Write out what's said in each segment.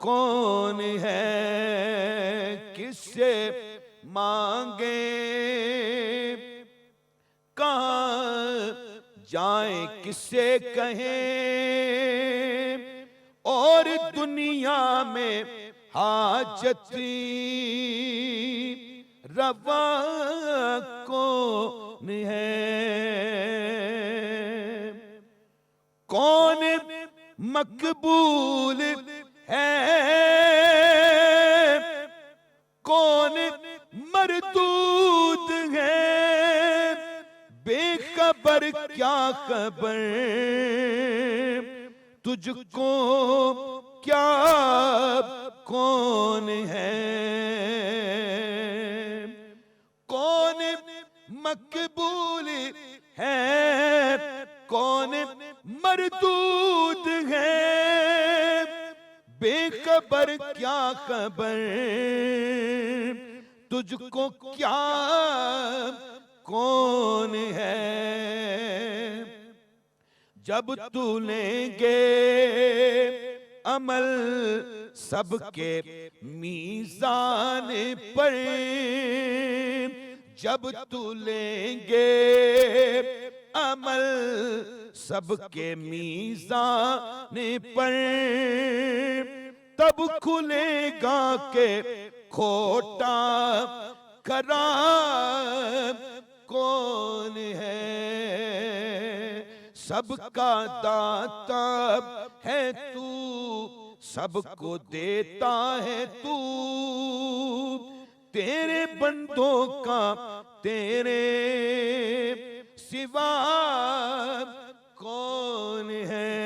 کون ہے کس سے مانگے کہاں جائیں کس سے کہیں اور دنیا میں حاجت روا کون ہے کون مقبول ہے کون مردود ہے بے خبر کیا خبر تجھ کو کیا کون ہے کون مقبول ہے کون مردود ہے بے خبر کیا خبر تجھ کو کیا کون ہے جب تو لیں گے عمل سب کے میزان پر جب تو لیں گے عمل سب کے میزان پر تب کھلے گا کہ کھوٹا کرام کون ہے سب کا داتا ہے تو سب کو دیتا ہے تو تیرے بندوں کا تیرے سوا کون ہے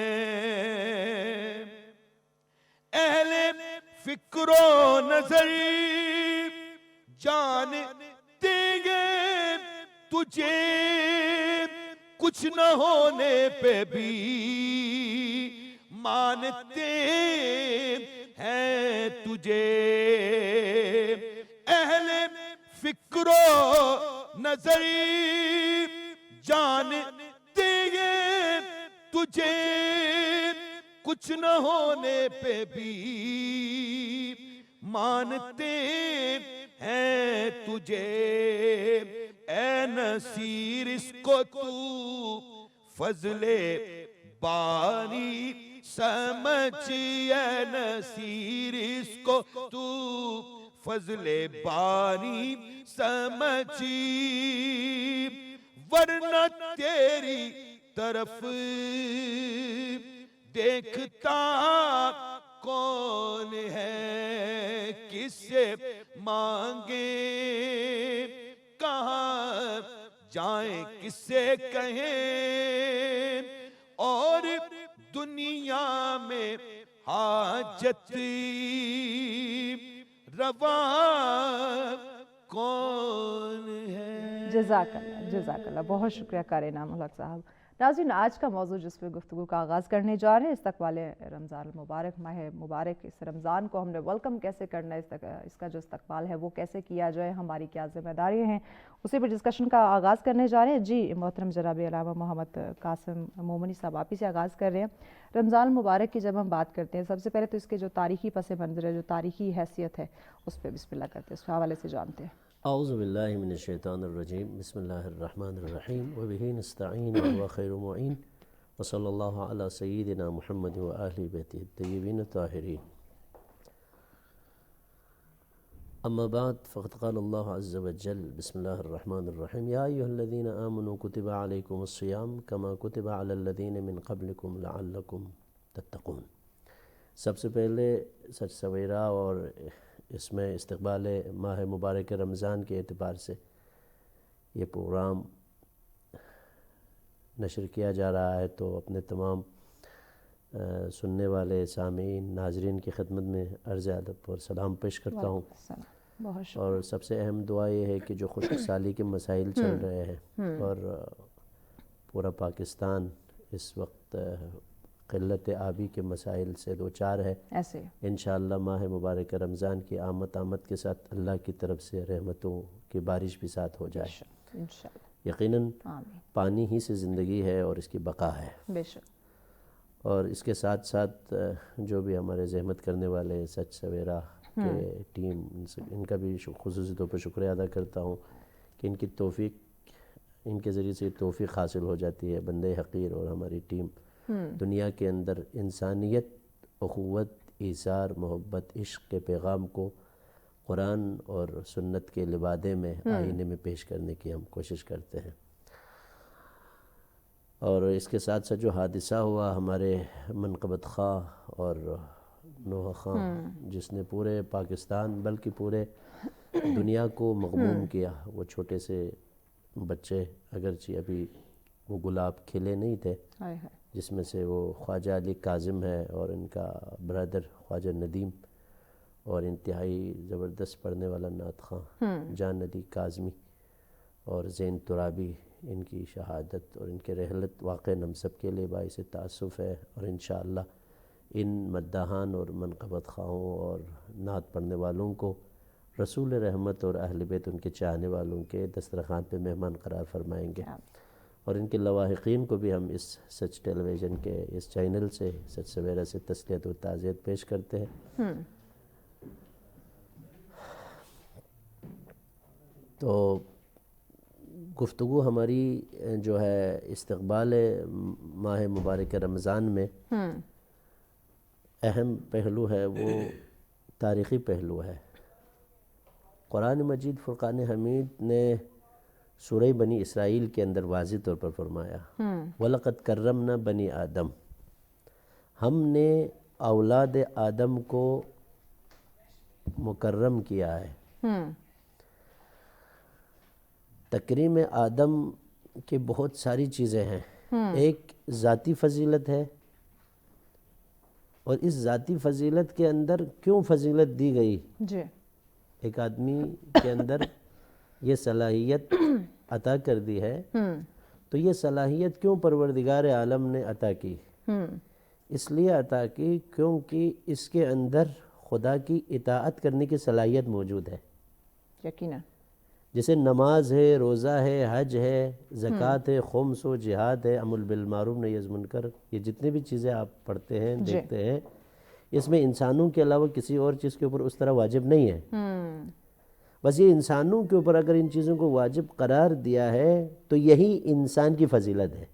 اہل فکر و نظر جان دیں گے تجھے کچھ نہ ہونے پہ بھی مانتے ہیں تجھے اہل فکر و نظر جان دیں گے تجھے کچھ نہ ہونے پہ بھی مانتے ہیں تجھے اے نصیر اس کو تو فضل باری سمجھ اے نصیر اس کو تو فضل باری سمجھ ورنہ تیری طرف دیکھتا کون ہے کس سے مانگے کہاں جائیں کس سے کہیں اور دنیا میں حاجت روا کون ہے جزاک اللہ بہت شکریہ قاری انعام الحق صاحب. ناظرین آج کا موضوع جس پہ گفتگو کا آغاز کرنے جا رہے ہیں استقبال رمضان المبارک ماہ مبارک اس رمضان کو ہم نے ویلکم کیسے کرنا ہے اس کا جو استقبال ہے وہ کیسے کیا جائے ہماری کیا ذمہ داریاں ہیں اسی پہ ڈسکشن کا آغاز کرنے جا رہے ہیں. جی محترم جناب علامہ محمد قاسم مومنی صاحب آپ ہی سے آغاز کر رہے ہیں. رمضان المبارک کی جب ہم بات کرتے ہیں سب سے پہلے تو اس کے جو تاریخی پس منظر ہے جو تاریخی حیثیت ہے اس پہ بسم اللہ کرتے ہیں اس حوالے سے جانتے ہیں. اعوذ باللہ من الشیطان الرجیم بسم اللہ الرحمن الرحیم وبہ نستعین وهو خیر معین وصلی اللہ علی سیدنا محمد وآلہ بیتہ الطیبین الطاہرین. اما بعد فقد قال اللہ عز وجل بسم اللہ الرحمن الرحیم یا ایہا الذین آمنوا کتب علیکم الصیام کما کتب علی الذین من قبلکم لعلکم تتقون. سب سے پہلے سچ سویرا اور اس میں استقبال ماہ مبارک رمضان کے اعتبار سے یہ پروگرام نشر کیا جا رہا ہے تو اپنے تمام سننے والے سامعین ناظرین کی خدمت میں عرض ادب اور سلام پیش کرتا ہوں. اور سب سے اہم دعا یہ ہے کہ جو خشک سالی کے مسائل چل رہے ہیں اور پورا پاکستان اس وقت قلت آبی کے مسائل سے دوچار ہے انشاءاللہ ماہ مبارک رمضان کی آمد کے ساتھ اللہ کی طرف سے رحمتوں کی بارش بھی ساتھ ہو جائے. یقیناً پانی ہی سے زندگی ہے اور اس کی بقا ہے. اور اس کے ساتھ ساتھ جو بھی ہمارے زحمت کرنے والے سچ سویرا کے ٹیم، ان کا بھی خصوصی طور پر شکریہ ادا کرتا ہوں کہ ان کی توفیق، ان کے ذریعے سے توفیق حاصل ہو جاتی ہے بندے حقیر اور ہماری ٹیم دنیا کے اندر انسانیت، اخوت، ایثار، محبت، عشق کے پیغام کو قرآن اور سنت کے لبادے میں آئینے میں پیش کرنے کی ہم کوشش کرتے ہیں۔ اور اس کے ساتھ ساتھ جو حادثہ ہوا ہمارے منقبت خواہ اور نوحہ خان، جس نے پورے پاکستان بلکہ پورے دنیا کو مغموم کیا، وہ چھوٹے سے بچے، اگرچہ ابھی وہ گلاب کھلے نہیں تھے، جس میں سے وہ خواجہ علی کاظم ہے اور ان کا برادر خواجہ ندیم، اور انتہائی زبردست پڑھنے والا نعت خواں جان ندی کاظمی اور زین ترابی، ان کی شہادت اور ان کے رحلت واقع ہم سب کے لیے باعث تأسف ہے، اور انشاءاللہ ان مداحان اور منقبت خواہوں اور نعت پڑھنے والوں کو رسول رحمت اور اہل بیت ان کے چاہنے والوں کے دسترخوان پہ مہمان قرار فرمائیں گے، اور ان کے لواحقین کو بھی ہم اس سچ ٹیلی ویژن کے اس چینل سے، سچ سویرا سے تسلیت و تعزیت پیش کرتے ہیں۔ تو گفتگو ہماری جو ہے استقبال ماہ مبارک رمضان میں اہم پہلو ہے، وہ تاریخی پہلو ہے۔ قرآن مجید فرقان حمید نے سورہ بنی اسرائیل کے اندر واضح طور پر فرمایا وَلَقَدْ كَرَّمْنَا بَنِي آدم، ہم نے اولاد آدم کو مکرم کیا ہے۔ تکریم آدم کی بہت ساری چیزیں ہیں، ایک ذاتی فضیلت ہے، اور اس ذاتی فضیلت کے اندر کیوں فضیلت دی گئی؟ ایک آدمی کے اندر یہ صلاحیت عطا کر دی ہے، تو یہ صلاحیت کیوں پروردگار عالم نے عطا کی؟ اس لیے عطا کی کیونکہ اس کے اندر خدا کی اطاعت کرنے کی صلاحیت موجود ہے۔ یقیناً جیسے نماز ہے، روزہ ہے، حج ہے، زکوٰۃ ہے، خمس و جہاد ہے، امر بالمعروف نہی عن المنکر، یہ جتنے بھی چیزیں آپ پڑھتے ہیں دیکھتے ہیں، اس میں انسانوں کے علاوہ کسی اور چیز کے اوپر اس طرح واجب نہیں ہے۔ بس یہ انسانوں کے اوپر اگر ان چیزوں کو واجب قرار دیا ہے تو یہی انسان کی فضیلت ہے۔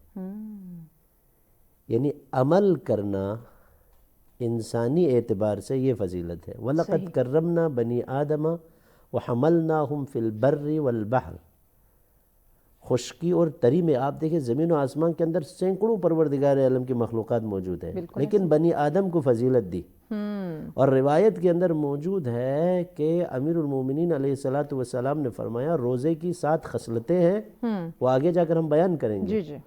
یعنی عمل کرنا انسانی اعتبار سے یہ فضیلت ہے۔ وَلَقَدْ كَرَّمْنَا بَنِي آدَمَ وَحَمَلْنَاهُمْ فِي الْبَرِّ وَالْبَحْرِ، خشکی اور تری میں آپ دیکھیں زمین و آسمان کے اندر سینکڑوں پروردگار عالم کی مخلوقات موجود ہیں، لیکن بنی آدم کو فضیلت دی۔ اور روایت کے اندر موجود ہے کہ امیر المومنین علیہ السلام نے فرمایا روزے کی 7 خصلتیں ہیں، وہ آگے جا کر ہم بیان کریں گے،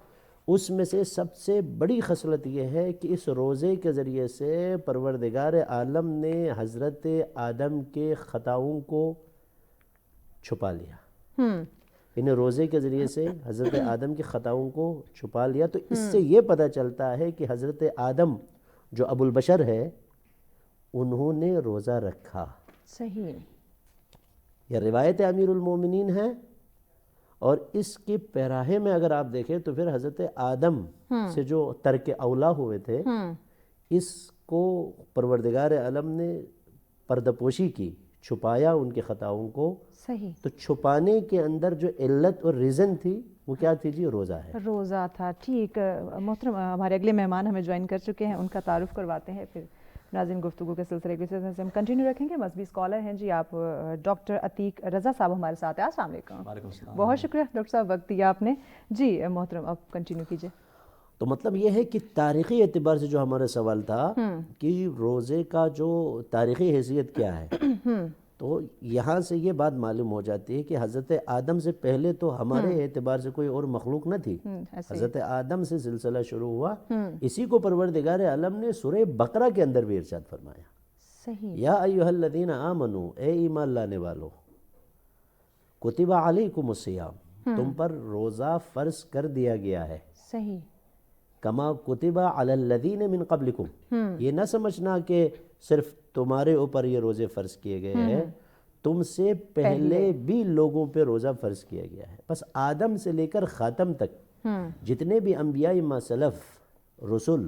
اس میں سے سب سے بڑی خصلت یہ ہے کہ اس روزے کے ذریعے سے پروردگار عالم نے حضرت آدم کے خطاؤں کو چھپا لیا۔ یعنی روزے کے ذریعے سے حضرت آدم کی خطاؤں کو چھپا لیا، تو اس سے یہ پتہ چلتا ہے کہ حضرت آدم جو ابو البشر ہے انہوں نے روزہ رکھا۔ صحیح، یہ روایت امیر المومنین ہے، اور اس کے پیراہے میں اگر آپ دیکھیں تو پھر حضرت آدم سے جو ترک اولا ہوئے تھے، اس کو پروردگار عالم نے پردہ پوشی کی، چھپایا ان کے خطاؤں کو۔ صحیح، تو چھپانے کے اندر جو علت اور ریزن تھی وہ کیا تھی جی؟ روزہ ہے، روزہ تھا۔ ٹھیک، محترم ہمارے اگلے مہمان ہمیں جوائن کر چکے ہیں، ان کا تعارف کرواتے ہیں، پھر ناظرین گفتگو کے سلسلے کے سے ہم کنٹینیو رکھیں گے۔ مذہبی اسکالر ہیں جی آپ، ڈاکٹر عتیق رضا صاحب ہمارے ساتھ ہیں۔ السلام علیکم۔ وعلیکم السلام۔ بہت شکریہ ڈاکٹر صاحب، وقت دیا آپ نے جی۔ محترم اب کنٹینیو کیجیے۔ تو مطلب یہ ہے کہ تاریخی اعتبار سے جو ہمارا سوال تھا کہ روزے کا جو تاریخی حیثیت کیا ہے، تو یہاں سے یہ بات معلوم ہو جاتی ہے کہ حضرت آدم سے پہلے تو ہمارے اعتبار سے کوئی اور مخلوق نہ تھی، حضرت آدم سے سلسلہ شروع ہوا۔ اسی کو پروردگار عالم نے سورہ بقرہ کے اندر بھی ارشاد فرمایا، صحیح، یا ایھا الذین آمنوا، اے ایمان لانے والو، کتب علیکم الصیام، تم پر روزہ فرض کر دیا گیا ہے، صحیح، کما کتب علی الذین من قبلکم، یہ نہ سمجھنا کہ صرف تمہارے اوپر یہ روزے فرض کیے گئے ہیں، تم سے پہلے بھی لوگوں پہ روزہ فرض کیا گیا ہے۔ بس آدم سے لے کر خاتم تک جتنے بھی انبیاء ما سلف، رسل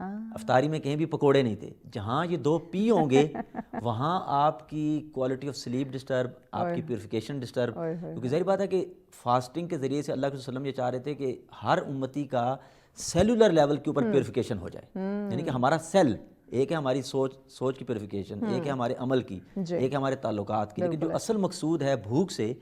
افطاری میں کہیں بھی پکوڑے نہیں تھے. جہاں یہ 2 پی ہوں گے وہاں آپ کی کوالٹی آف سلیپ ڈسٹرب, آپ کی پیوریفیکیشن ڈسٹرب. کیونکہ ظاہر بات ہے کہ فاسٹنگ کے ذریعے سے اللہ کے وسلم یہ چاہ رہے تھے کہ ہر امتی کا سیلولر لیول کے اوپر پیوریفیکیشن ہو جائے. یعنی کہ ہمارا سیل, ایک ہے ہماری سوچ کی پیوریفیکیشن, ایک ہے ہمارے عمل کی, ایک ہے ہمارے تعلقات کی, لیکن جو اصل مقصود ہے بھوک سے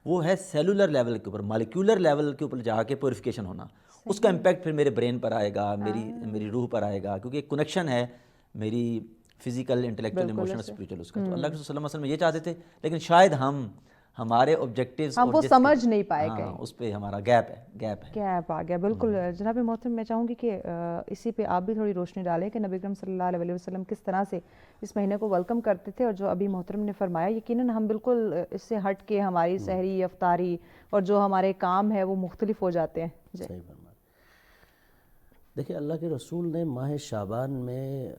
وہ ہے سیلولر لیول کے اوپر, مالیکولر لیول کے اوپر جا کے پیوریفیکیشن ہونا. اس کا امپیکٹ پھر میرے برین پر آئے گا, میری روح پر آئے گا, کیونکہ ایک کنیکشن ہے میری فزیکل, انٹلیکچوئل, ایموشنل, اسپریچول اس کا. تو اللہ کے صلی اللہ علیہ وسلم یہ چاہتے تھے, لیکن شاید ہمارے آبجیکٹیوز ہم وہ سمجھ نہیں پائے گئے, اس پہ ہمارا گیپ آ گیا. بالکل جناب محترم, میں چاہوں گی کہ اسی پہ آپ بھی تھوڑی روشنی ڈالیں کہ نبی اکرم صلی اللہ علیہ وسلم کس طرح سے اس مہینے کو ویلکم کرتے تھے, اور جو ابھی محترم نے فرمایا یقیناً ہم بالکل اس سے ہٹ کے ہماری سحری, افطاری اور جو ہمارے کام ہے وہ مختلف ہو جاتے ہیں. صحیح فرمایا. دیکھیں اللہ کے رسول نے ماہ شعبان میں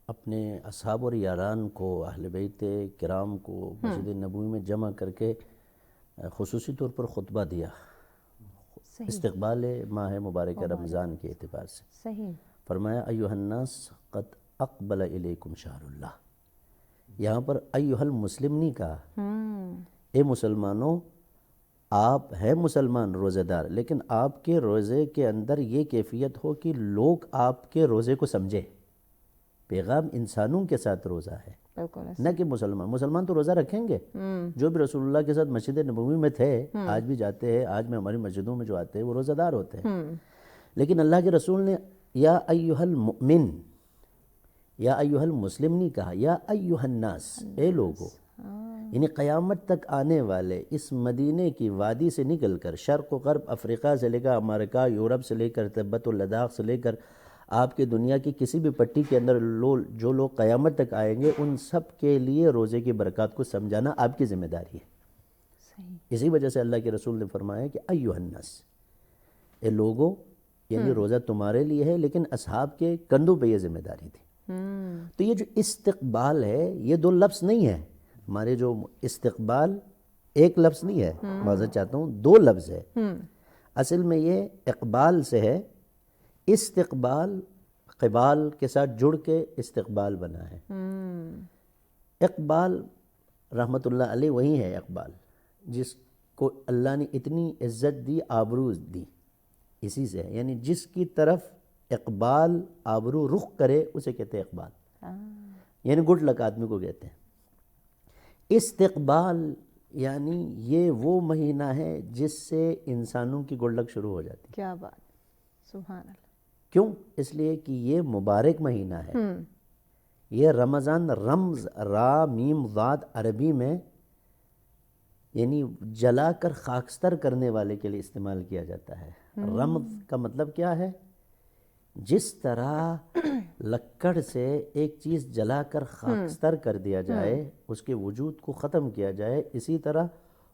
اپنے اصحاب اور یاران کو, اہل بیت کرام کو مسجد نبوی میں جمع کر کے خصوصی طور پر خطبہ دیا استقبال ماہ مبارک رمضان کے اعتبار سے. صحیح فرمایا ایھا الناس قد اقبل الیکم شہر اللہ. یہاں پر ایھا المسلم نہیں کہا, اے مسلمانوں آپ ہیں مسلمان روزہ دار, لیکن آپ کے روزے کے اندر یہ کیفیت ہو کہ لوگ آپ کے روزے کو سمجھے. پیغام انسانوں کے ساتھ روزہ ہے, نہ کہ مسلمان تو روزہ رکھیں گے. جو بھی رسول اللہ کے ساتھ مسجد نبوی میں تھے, آج بھی جاتے ہیں, آج میں ہماری مسجدوں میں جو آتے ہیں وہ روزہ دار ہوتے ہیں. لیکن اللہ کے رسول نے یا ایھا المؤمن, یا ایھا المسلم نہیں کہا, یا ایھا الناس, اے لوگو. یعنی قیامت تک آنے والے اس مدینے کی وادی سے نکل کر شرق و غرب, افریقہ سے لے کر امریکہ, یورپ سے لے کر تبت و لداخ سے لے کر آپ کی دنیا کی کسی بھی پٹی کے اندر جو لوگ قیامت تک آئیں گے, ان سب کے لیے روزے کی برکات کو سمجھانا آپ کی ذمہ داری ہے. اسی وجہ سے اللہ کے رسول نے فرمایا کہ ایھا الناس, اے لوگو, یعنی روزہ تمہارے لیے ہے, لیکن اصحاب کے کندھوں پہ یہ ذمہ داری تھی. تو یہ جو استقبال ہے یہ 2 لفظ نہیں ہے ہمارے, جو استقبال ایک لفظ نہیں ہے, معذرت چاہتا ہوں 2 لفظ ہے. اصل میں یہ اقبال سے ہے, استقبال قبال کے ساتھ جڑ کے استقبال بنا ہے. اقبال رحمت اللہ علیہ وہی ہے اقبال جس کو اللہ نے اتنی عزت دی, آبرو دی, اسی سے ہے. یعنی جس کی طرف اقبال آبرو رخ کرے اسے کہتے ہیں اقبال, یعنی گڈ لک آدمی کو کہتے ہیں. استقبال یعنی یہ وہ مہینہ ہے جس سے انسانوں کی گڈ لک شروع ہو جاتی ہے. کیا بات, سبحان اللہ. کیوں؟ اس لیے کہ یہ مبارک مہینہ ہے. یہ رمضان, رمز را میم ضاد عربی میں یعنی جلا کر خاکستر کرنے والے کے لیے استعمال کیا جاتا ہے. رمز کا مطلب کیا ہے؟ جس طرح لکڑ سے ایک چیز جلا کر خاکستر کر دیا جائے, اس کے وجود کو ختم کیا جائے, اسی طرح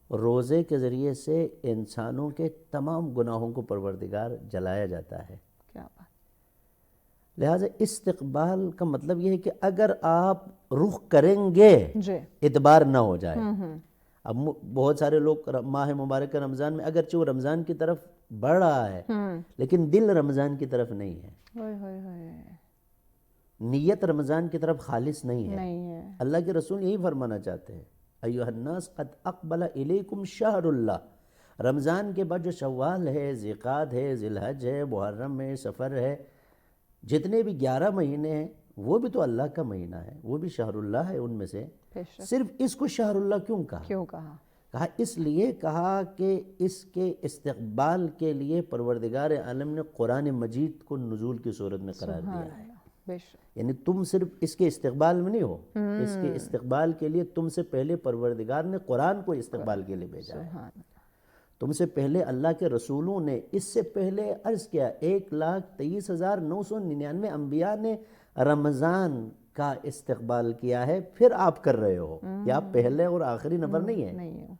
روزے کے ذریعے سے انسانوں کے تمام گناہوں کو پروردگار جلایا جاتا ہے. کیا بات. لہٰذا استقبال کا مطلب یہ ہے کہ اگر آپ رخ کریں گے ادبار نہ ہو جائے. اب بہت سارے لوگ ماہ مبارک رمضان میں اگرچہ وہ رمضان کی طرف بڑھ رہا ہے, لیکن دل رمضان کی طرف نہیں ہے, نیت رمضان کی طرف خالص نہیں ہے. اللہ کے رسول یہی فرمانا چاہتے ہیں, ایھا الناس قد اقبل الیکم شہر اللہ. رمضان کے بعد جو شوال ہے, ذیقعد ہے, ذی الحج ہے, محرم ہے, سفر ہے, جتنے بھی 11 مہینے ہیں وہ بھی تو اللہ کا مہینہ ہے, وہ بھی شہر اللہ ہے ان میں سے. صرف اس کو شہر اللہ کیوں کہا؟ کہا اس لیے کہا کہ اس کے استقبال کے لیے پروردگار عالم نے قرآن مجید کو نزول کی صورت میں قرار دیا ہے. یعنی تم صرف اس کے استقبال میں نہیں ہو, اس کے استقبال کے لیے تم سے پہلے پروردگار نے قرآن کو استقبال کے لیے بھیجا ہے. تم سے پہلے اللہ کے رسولوں نے, اس سے پہلے عرض کیا 1,23,999 انبیاء نے رمضان کا استقبال کیا ہے, پھر آپ کر رہے ہو, کہ آپ پہلے اور آخری نفر نہیں ہیں.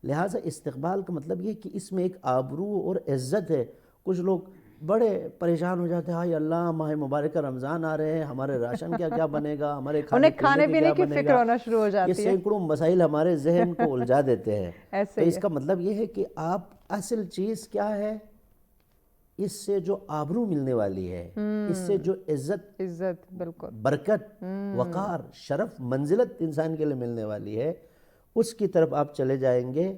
لہٰذا استقبال کا مطلب یہ کہ اس میں ایک آبرو اور عزت ہے. کچھ لوگ بڑے پریشان ہو جاتے ہیں, ہائے اللہ ماہ مبارک رمضان آ رہے ہیں, ہمارے راشن کیا بنے گا, ہمارے کھانے پینے کی فکر ہونا شروع ہو جاتی ہے. یہ سینکڑوں مسائل ہمارے ذہن کو الجھا دیتے ہیں. تو اس کا مطلب یہ ہے کہ آپ اصل چیز کیا ہے, اس سے جو آبرو ملنے والی ہے، اس سے جو عزت، بالکل برکت، وقار، شرف، منزلت انسان کے لیے ملنے والی ہے، اس کی طرف آپ چلے جائیں گے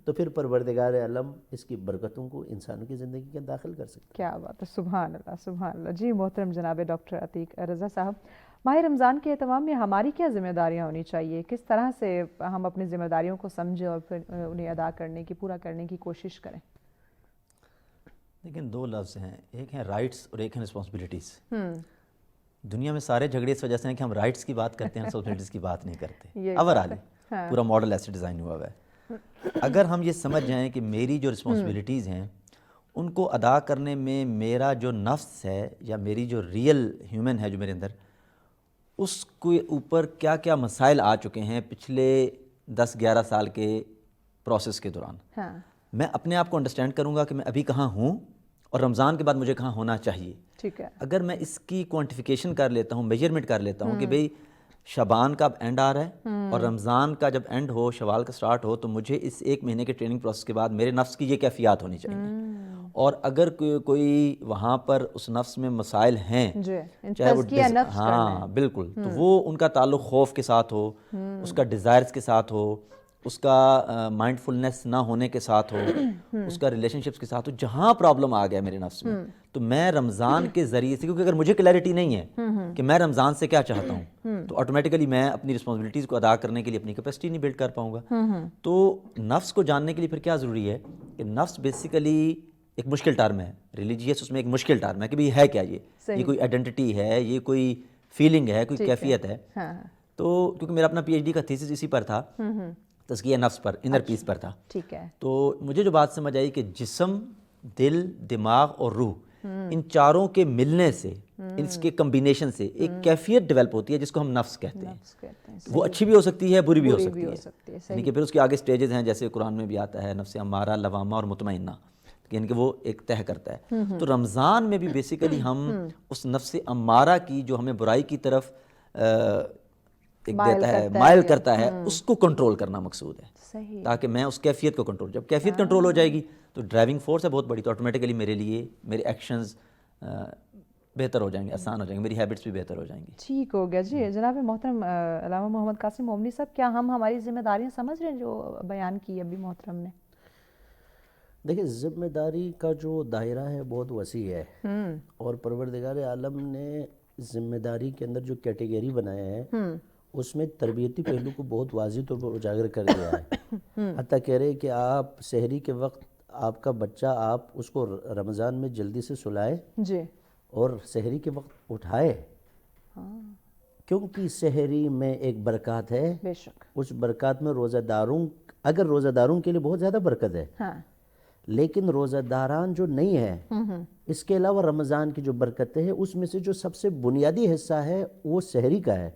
تو پھر پروردگار عالم اس کی برکتوں کو انسانوں کی زندگی کے داخل کر سکتے ہیں۔ کیا بات ہے، سبحان اللہ سبحان اللہ۔ جی محترم جناب ڈاکٹر عتیق رضا صاحب، ماہ رمضان کے اہتمام میں ہماری کیا ذمہ داریاں ہونی چاہیے؟ کس طرح سے ہم اپنی ذمہ داریوں کو سمجھیں اور پھر انہیں ادا کرنے کی، پورا کرنے کی کوشش کریں؟ لیکن دو لفظ ہیں، ایک ہیں رائٹس اور ایک ہیں رسپانسبلٹیز۔ دنیا میں سارے جھگڑے اس وجہ سے ہیں کہ ہم رائٹس کی بات کرتے ہیں، رسپانسبلٹیز کی بات نہیں کرتے۔ اوورآل پورا ماڈل ایسے ڈیزائن ہوا ہے۔ اگر ہم یہ سمجھ جائیں کہ میری جو رسپانسبلٹیز ہیں ان کو ادا کرنے میں میرا جو نفس ہے یا میری جو ریئل ہیومن ہے جو میرے اندر، اس کے اوپر کیا کیا مسائل آ چکے ہیں پچھلے 10-11 سال کے پروسیس کے دوران، میں اپنے آپ کو انڈرسٹینڈ کروں گا کہ میں ابھی کہاں ہوں اور رمضان کے بعد مجھے کہاں ہونا چاہیے۔ ٹھیک ہے، اگر میں اس کی کوانٹیفیکیشن کر لیتا ہوں، میجرمنٹ کر لیتا ہوں کہ بھئی شعبان کا اب اینڈ آ رہا ہے اور رمضان کا جب اینڈ ہو، شوال کا سٹارٹ ہو، تو مجھے اس 1 مہینے کے ٹریننگ پروسیس کے بعد میرے نفس کی یہ کیفیات ہونی چاہیے۔ اور اگر کوئی وہاں پر اس نفس میں مسائل ہیں، چاہے وہ ہاں بالکل، تو وہ ان کا تعلق خوف کے ساتھ ہو، اس کا ڈیزائرز کے ساتھ ہو، اس کا مائنڈ فلنس نہ ہونے کے ساتھ ہو، اس کا ریلیشن شپس کے ساتھ ہو، جہاں پرابلم آ گیا میرے نفس میں، تو میں رمضان کے ذریعے سے، کیونکہ اگر مجھے کلیئرٹی نہیں ہے کہ میں رمضان سے کیا چاہتا ہوں، تو آٹومیٹیکلی میں اپنی رسپانسبلٹیز کو ادا کرنے کے لیے اپنی کیپیسٹی نہیں بلڈ کر پاؤں گا۔ تو نفس کو جاننے کے لیے پھر کیا ضروری ہے کہ نفس بیسیکلی ایک مشکل ٹرم ہے، ریلیجیس اس میں ایک مشکل ٹرم ہے کہ بھئی ہے کیا، یہ کوئی آئیڈینٹی ہے، یہ کوئی فیلنگ ہے، کوئی کیفیت ہے۔ تو کیونکہ میرا اپنا پی ایچ ڈی کا تھیسس اسی پر تھا، تزکیہ نفس پر، انر پیس پر تھا، ٹھیک ہے، تو مجھے جو بات سمجھ آئی کہ جسم، دل، دماغ اور روح، ان چاروں کے ملنے سے، اس کے کمبینیشن سے ایک کیفیت ڈیولپ ہوتی ہے جس کو ہم نفس کہتے ہیں۔ وہ اچھی بھی ہو سکتی ہے، بری بھی ہو سکتی ہے، یعنی کہ پھر اس کے آگے سٹیجز ہیں، جیسے قرآن میں بھی آتا ہے نفس امارہ، لوامہ اور مطمئنہ، یعنی کہ وہ ایک طے کرتا ہے۔ تو رمضان میں بھی بیسیکلی ہم اس نفس امارہ کی جو ہمیں برائی کی طرف دیتا ہے، مائل کرتا ہے، اس کو کنٹرول کرنا مقصود ہے، تاکہ میں اس کیفیت کو کنٹرول، جب کیفیت کنٹرول ہو جائے گی تو ڈرائیونگ فورس ہے بہت بڑی، تو آٹومیٹیکلی میرے لیے میرے ایکشنز بہتر ہو جائیں گے، آسان ہو جائیں گے، میری ہیبٹس بھی بہتر ہو جائیں گی۔ ٹھیک ہو گیا۔ جی جناب محترم علامہ محمد قاسم مومنی صاحب، کیا ہم ہماری ذمہ داریاں سمجھ رہے ہیں جو بیان کی ابھی محترم نے؟ دیکھیں، ذمہ داری کا جو دائرہ ہے بہت وسیع ہے، اور پروردگار عالم نے ذمہ داری کے اندر جو کیٹیگری بنایا ہے اس میں تربیتی پہلو کو بہت واضح طور پر اجاگر کر دیا ہے۔ حتیٰ کہہ رہے کہ آپ سحری کے وقت آپ کا بچہ، آپ اس کو رمضان میں جلدی سے سلائے جی، اور سحری کے وقت اٹھائے، کیونکہ سحری میں ایک برکات ہے، بے شک، اس برکات میں روزہ داروں، اگر روزہ داروں کے لیے بہت زیادہ برکت ہے، لیکن روزہ داران جو نہیں ہے، اس کے علاوہ رمضان کی جو برکتیں ہیں اس میں سے جو سب سے بنیادی حصہ ہے وہ سحری کا ہے۔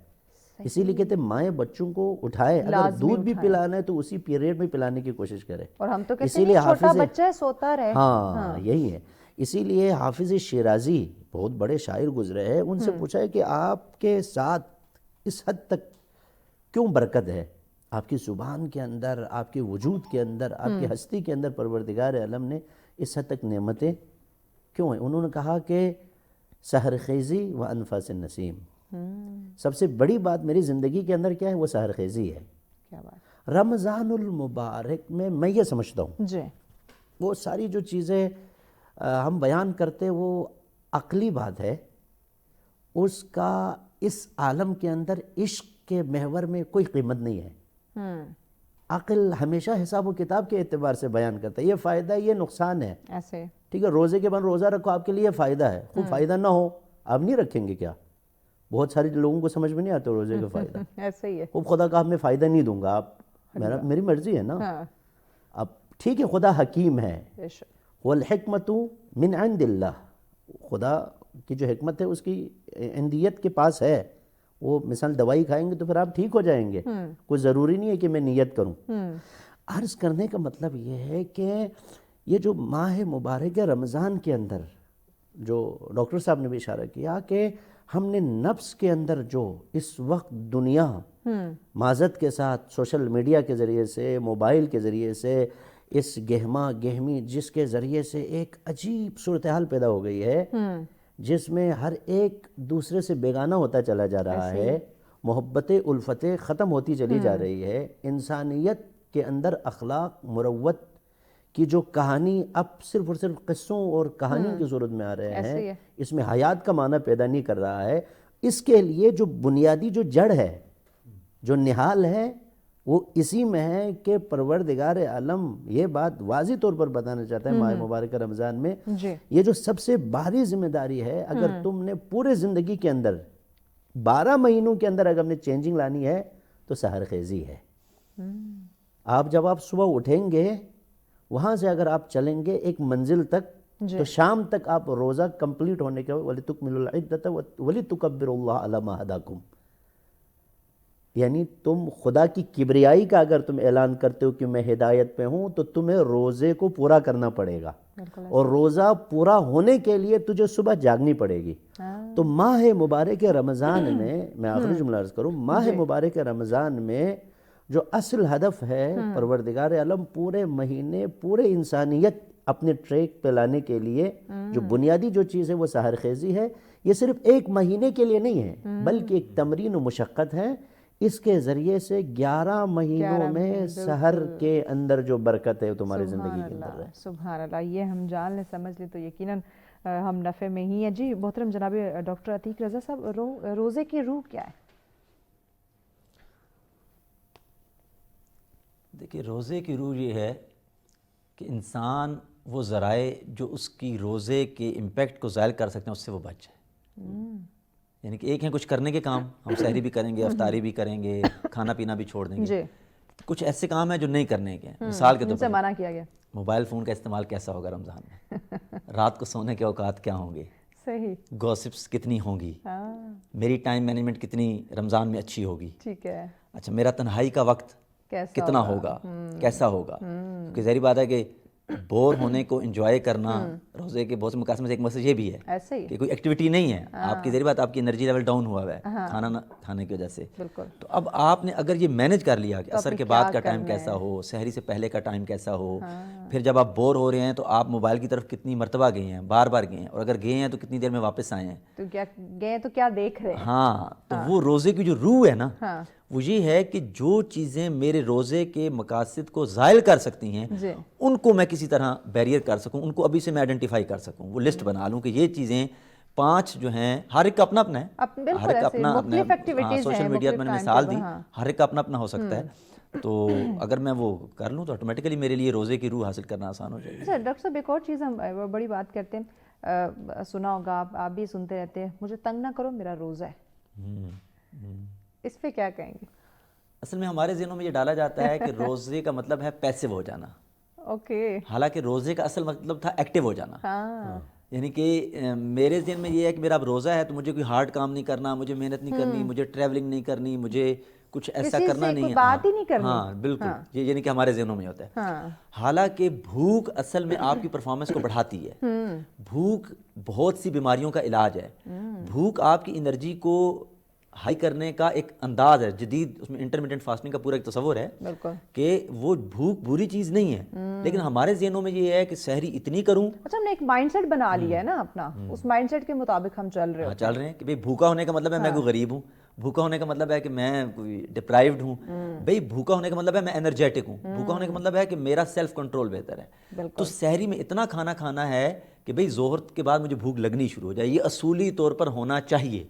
اسی لیے کہتے ہیں مائیں بچوں کو اٹھائے، اگر دودھ بھی پلانا ہے تو اسی پیریڈ میں پلانے کی کوشش کرے، اور ہم تو کہتے ہیں چھوٹا بچہ سوتا رہے۔ ہاں یہی ہے۔ اسی لیے حافظ شیرازی بہت بڑے شاعر گزرے ہیں، ان سے پوچھا ہے کہ آپ کے ساتھ اس حد تک کیوں برکت ہے، آپ کی زبان کے اندر، آپ کے وجود کے اندر، آپ کی ہستی کے اندر پروردگار عالم نے اس حد تک نعمتیں کیوں ہیں؟ انہوں نے کہا کہ سحر خیزی و انفاس النسیم، سب سے بڑی بات میری زندگی کے اندر کیا ہے، وہ سحر خیزی ہے۔ کیا بات، رمضان المبارک میں یہ سمجھتا ہوں جی، وہ ساری جو چیزیں ہم بیان کرتے وہ عقلی بات ہے، اس کا اس عالم کے اندر عشق کے محور میں کوئی قیمت نہیں ہے۔ عقل ہمیشہ حساب و کتاب کے اعتبار سے بیان کرتا ہے، یہ فائدہ ہے، یہ نقصان ہے، ایسے ٹھیک ہے، روزے کے بعد روزہ رکھو، آپ کے لیے فائدہ ہے، خوب فائدہ نہ ہو آپ نہیں رکھیں گے کیا؟ بہت سارے لوگوں کو سمجھ میں نہیں آتا روزے کا فائدہ، ایسے ہی ہے، خوب خدا کہا میں فائدہ نہیں دوں گا، آپ میری مرضی ہے نا، اب ٹھیک ہے خدا حکیم ہے، والحکمت من عند اللہ، خدا کی جو حکمت ہے اس کی عندیت کے پاس ہے، وہ مثال دوائی کھائیں گے تو پھر آپ ٹھیک ہو جائیں گے، کوئی ضروری نہیں ہے کہ میں نیت کروں۔ عرض کرنے کا مطلب یہ ہے کہ یہ جو ماہ مبارک رمضان کے اندر جو ڈاکٹر صاحب نے بھی اشارہ کیا کہ ہم نے نفس کے اندر جو اس وقت دنیا معذرت کے ساتھ سوشل میڈیا کے ذریعے سے، موبائل کے ذریعے سے اس گہما گہمی جس کے ذریعے سے ایک عجیب صورتحال پیدا ہو گئی ہے جس میں ہر ایک دوسرے سے بیگانہ ہوتا چلا جا رہا ہے، محبتیں الفتیں ختم ہوتی چلی جا رہی ہے، انسانیت کے اندر اخلاق مروت کی جو کہانی اب صرف اور صرف قصوں اور کہانیوں کی صورت میں آ رہے ہیں، اس میں حیات کا معنی پیدا نہیں کر رہا ہے۔ اس کے لیے جو بنیادی جو جڑ ہے، جو نہال ہے، وہ اسی میں ہے کہ پروردگار عالم یہ بات واضح طور پر بتانا چاہتا ہے ماہ مبارک رمضان میں، یہ جو سب سے بھاری ذمہ داری ہے، اگر تم نے پورے زندگی کے اندر 12 مہینوں کے اندر اگر ہم نے چینجنگ لانی ہے تو سحر خیزی ہے۔ آپ جب آپ صبح اٹھیں گے، وہاں سے اگر آپ چلیں گے ایک منزل تک تو شام تک آپ روزہ کمپلیٹ ہونے کے وَلِتُكْمِلُوا الْعِدَّةَ وَلِتُكَبِّرُوا اللَّهَ عَلَى مَا هَدَاكُمْ، یعنی تم خدا کی کبریائی کا اگر تم اعلان کرتے ہو کہ میں ہدایت پہ ہوں تو تمہیں روزے کو پورا کرنا پڑے گا، اور روزہ پورا ہونے کے لیے تجھے صبح جاگنی پڑے گی۔ تو ماہ مبارک رمضان میں آخری جملہ عرض کروں، ماہ مبارک رمضان میں جو اصل ہدف ہے پروردگار عالم پورے مہینے پورے انسانیت اپنے ٹریک پہ لانے کے لیے جو بنیادی جو چیز ہے وہ سحر خیزی ہے۔ یہ صرف ایک مہینے کے لیے نہیں ہے بلکہ ایک تمرین و مشقت ہے۔ اس کے ذریعے سے 11 مہینوں میں سحر کے اندر جو برکت ہے تمہاری زندگی کے اندر ہے۔ سبحان اللہ، یہ ہم جان لیں سمجھ لیں تو یقیناً ہم نفع میں ہی ہیں۔ جی محترم جناب ڈاکٹر عتیق رضا صاحب، روزے کی روح کیا ہے؟ دیکھیے، روزے کی روح یہ ہے کہ انسان وہ ذرائع جو اس کی روزے کے امپیکٹ کو زائل کر سکتے ہیں اس سے وہ بچ جائے۔ یعنی کہ ایک ہیں کچھ کرنے کے کام، ہم سحری بھی کریں گے، افطاری بھی کریں گے، کھانا پینا بھی چھوڑ دیں گے۔ کچھ ایسے کام ہیں جو نہیں کرنے کے ہیں، مثال کے طور پر منع کیا گیا موبائل فون کا استعمال کیسا ہوگا رمضان میں، رات کو سونے کے اوقات کیا ہوں گے، صحیح، گوسپس کتنی ہوں گی، میری ٹائم مینجمنٹ کتنی رمضان میں اچھی ہوگی، ٹھیک ہے، اچھا میرا تنہائی کا وقت کتنا ہوگا، کیسا ہوگا، کیونکہ ظاہری بات ہے کہ بور ہونے کو انجوائے کرنا روزے کے بہت سے مقاصد میں سے ایک مسئلہ یہ بھی ہے کہ کوئی ایکٹیویٹی نہیں ہے آپ کی، ظاہری بات آپ کی انرجی لیول ڈاؤن ہوا ہے کھانا نہ کھانے کی وجہ سے۔ تو اب آپ نے اگر یہ مینج کر لیا کہ عصر کے بعد کا ٹائم کیسا ہو، سحری سے پہلے کا ٹائم کیسا ہو، پھر جب آپ بور ہو رہے ہیں تو آپ موبائل کی طرف کتنی مرتبہ گئے ہیں، بار بار گئے ہیں، اور اگر گئے ہیں تو کتنی دیر میں واپس آئے ہیں، تو کیا گئے تو کیا دیکھ رہے ہیں۔ ہاں، تو وہ روزے کی جو روح ہے نا، وہ یہ ہے کہ جو چیزیں میرے روزے کے مقاصد کو زائل کر سکتی ہیں ان کو میں کسی طرح بیریئر کر سکوں، ان کو ابھی سے میں آئیڈینٹیفائی کر سکوں، وہ لسٹ بنا لوں کہ یہ چیزیں 5 جو ہیں، ہر ایک کا اپنا اپنا ہے، ہر ایک اپنا اپنا، سوشل میڈیا میں نے مثال دی، ہر ایک کا اپنا اپنا ہو سکتا ہے، تو اگر میں وہ کر لوں تو آٹومیٹیکلی میرے لیے روزے کی روح حاصل کرنا آسان ہو جائے گا۔ اچھا ڈاکٹر صاحب، ایک اور چیز ہم بڑی بات کرتے ہیں، سنا ہوگا آپ بھی سنتے رہتے ہیں، مجھے تنگ نہ کرو میرا روزہ ہے، اس پہ کیا کہیں گے؟ اصل میں ہمارے ذہنوں میں یہ ڈالا جاتا ہے کہ روزے کا مطلب ہے پیسو ہو جانا، اوکے، حالانکہ روزے کا اصل مطلب تھا ایکٹیو ہو جانا۔ یعنی کہ میرے ذہن میں یہ ہے کہ میرا اب روزہ ہے تو مجھے کوئی ہارڈ کام نہیں کرنا، مجھے محنت نہیں کرنی، مجھے ٹریولنگ نہیں کرنی، مجھے کچھ ایسا کرنا نہیں ہے، بات ہی نہیں کرنی۔ ہاں بالکل، یہ یعنی کہ ہمارے ذہنوں میں ہوتا ہے۔ حالانکہ بھوک اصل میں آپ کی پرفارمنس کو بڑھاتی ہے، بھوک بہت سی بیماریوں کا علاج ہے، بھوک آپ کی انرجی کو ہائی کرنے کا ایک انداز ہے جدید، اس میں انٹرمیڈنٹ فاسٹنگ کا پورا ایک تصور ہے کہ وہ بھوک بری چیز نہیں ہے، لیکن ہمارے ذہنوں میں یہ ہے کہ سحری اتنی کروں۔ اچھا، ہم نے ایک مائنڈ سیٹ بنا لیا ہے نا اپنا، اس مائنڈ سیٹ کے مطابق ہم چل رہے ہیں کہ بھئی بھوکا ہونے کا مطلب ہے میں کوئی غریب ہوں، بھوکا ہونے کا مطلب ہے کہ میں کوئی ڈپرائیوڈ ہوں، بھئی بھوکا ہونے کا مطلب ہے میں انرجیٹک ہوں، بھوکا ہونے کا مطلب ہے کہ میرا سیلف کنٹرول بہتر ہے۔ تو سحری میں اتنا کھانا کھانا ہے کہ بھئی ظہر کے بعد مجھے بھوک لگنی شروع ہو جائے، یہ اصولی طور پر ہونا چاہیے۔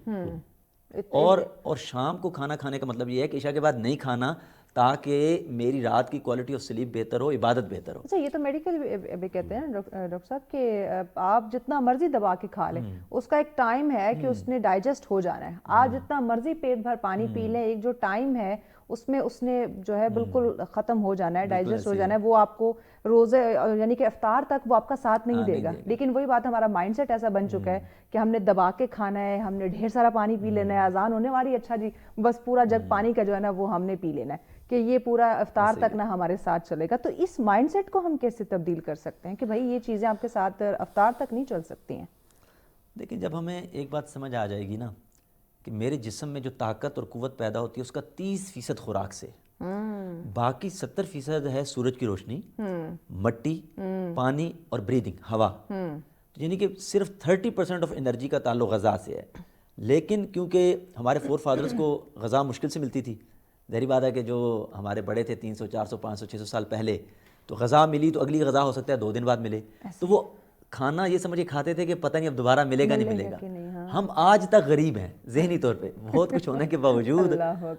اور شام کو کھانا کھانے کا مطلب یہ ہے کہ عشاء کے بعد نہیں کھانا تاکہ میری رات کی کوالٹی آف سلیپ بہتر ہو، عبادت بہتر ہو۔ اچھا، یہ تو میڈیکل بھی کہتے ہیں ڈاکٹر صاحب کہ آپ جتنا مرضی دبا کے کھا لیں، اس کا ایک ٹائم ہے کہ اس نے ڈائجسٹ ہو جانا ہے۔ آپ جتنا مرضی پیٹ بھر پانی پی لیں، ایک جو ٹائم ہے اس میں اس نے جو ہے بالکل ختم ہو جانا ہے، ڈائجسٹ ہو جانا ہے، وہ آپ کو روزے یعنی کہ افطار تک وہ آپ کا ساتھ نہیں دے گا۔ لیکن وہی بات، ہمارا مائنڈ سیٹ ایسا بن چکا ہے کہ ہم نے دبا کے کھانا ہے، ہم نے ڈھیر سارا پانی پی لینا ہے، اذان ہونے والی، اچھا جی بس پورا جگ پانی کا جو ہے نا وہ ہم نے پی لینا ہے کہ یہ پورا افطار تک نہ ہمارے ساتھ چلے گا۔ تو اس مائنڈ سیٹ کو ہم کیسے تبدیل کر سکتے ہیں کہ بھائی یہ چیزیں آپ کے ساتھ افطار تک نہیں چل سکتی ہیں؟ دیکھیں، جب ہمیں ایک بات سمجھ آ جائے گی نا کہ میرے جسم میں جو طاقت اور قوت پیدا ہوتی ہے اس کا 30% خوراک سے، باقی 70% ہے سورج کی روشنی، مٹی، پانی اور بریدنگ، ہوا. یعنی کہ صرف 30% آف انرجی کا تعلق غذا سے ہے. لیکن کیونکہ ہمارے فور فادرز کو غذا مشکل سے ملتی تھی، ظاہری بات ہے کہ جو ہمارے بڑے تھے 300 400 500 600 سال پہلے، تو غذا ملی تو اگلی غذا ہو سکتا ہے 2 دن بعد ملے، تو وہ کھانا یہ سمجھے کھاتے تھے کہ پتہ نہیں اب دوبارہ ملے گا نہیں ملے گا. ہم آج تک غریب ہیں ذہنی طور پہ، بہت کچھ ہونے کے باوجود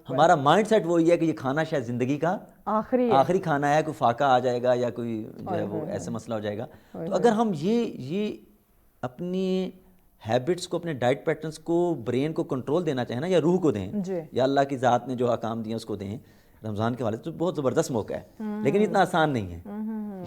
ہمارا مائنڈ سیٹ وہی ہے کہ یہ کھانا شاید زندگی کا آخری کھانا ہے، کوئی فاقہ آ جائے گا یا کوئی جو ہے وہ ایسا مسئلہ ہو جائے گا. تو اگر ہم یہ اپنی ہیبٹس کو، اپنے ڈائٹ پیٹرنس کو، برین کو کنٹرول دینا چاہیں نا، یا روح کو دیں، یا اللہ کی ذات نے جو احکام دیے اس کو دیں رمضان کے حوالے سے، تو بہت زبردست موقع ہے. لیکن اتنا آسان نہیں ہے.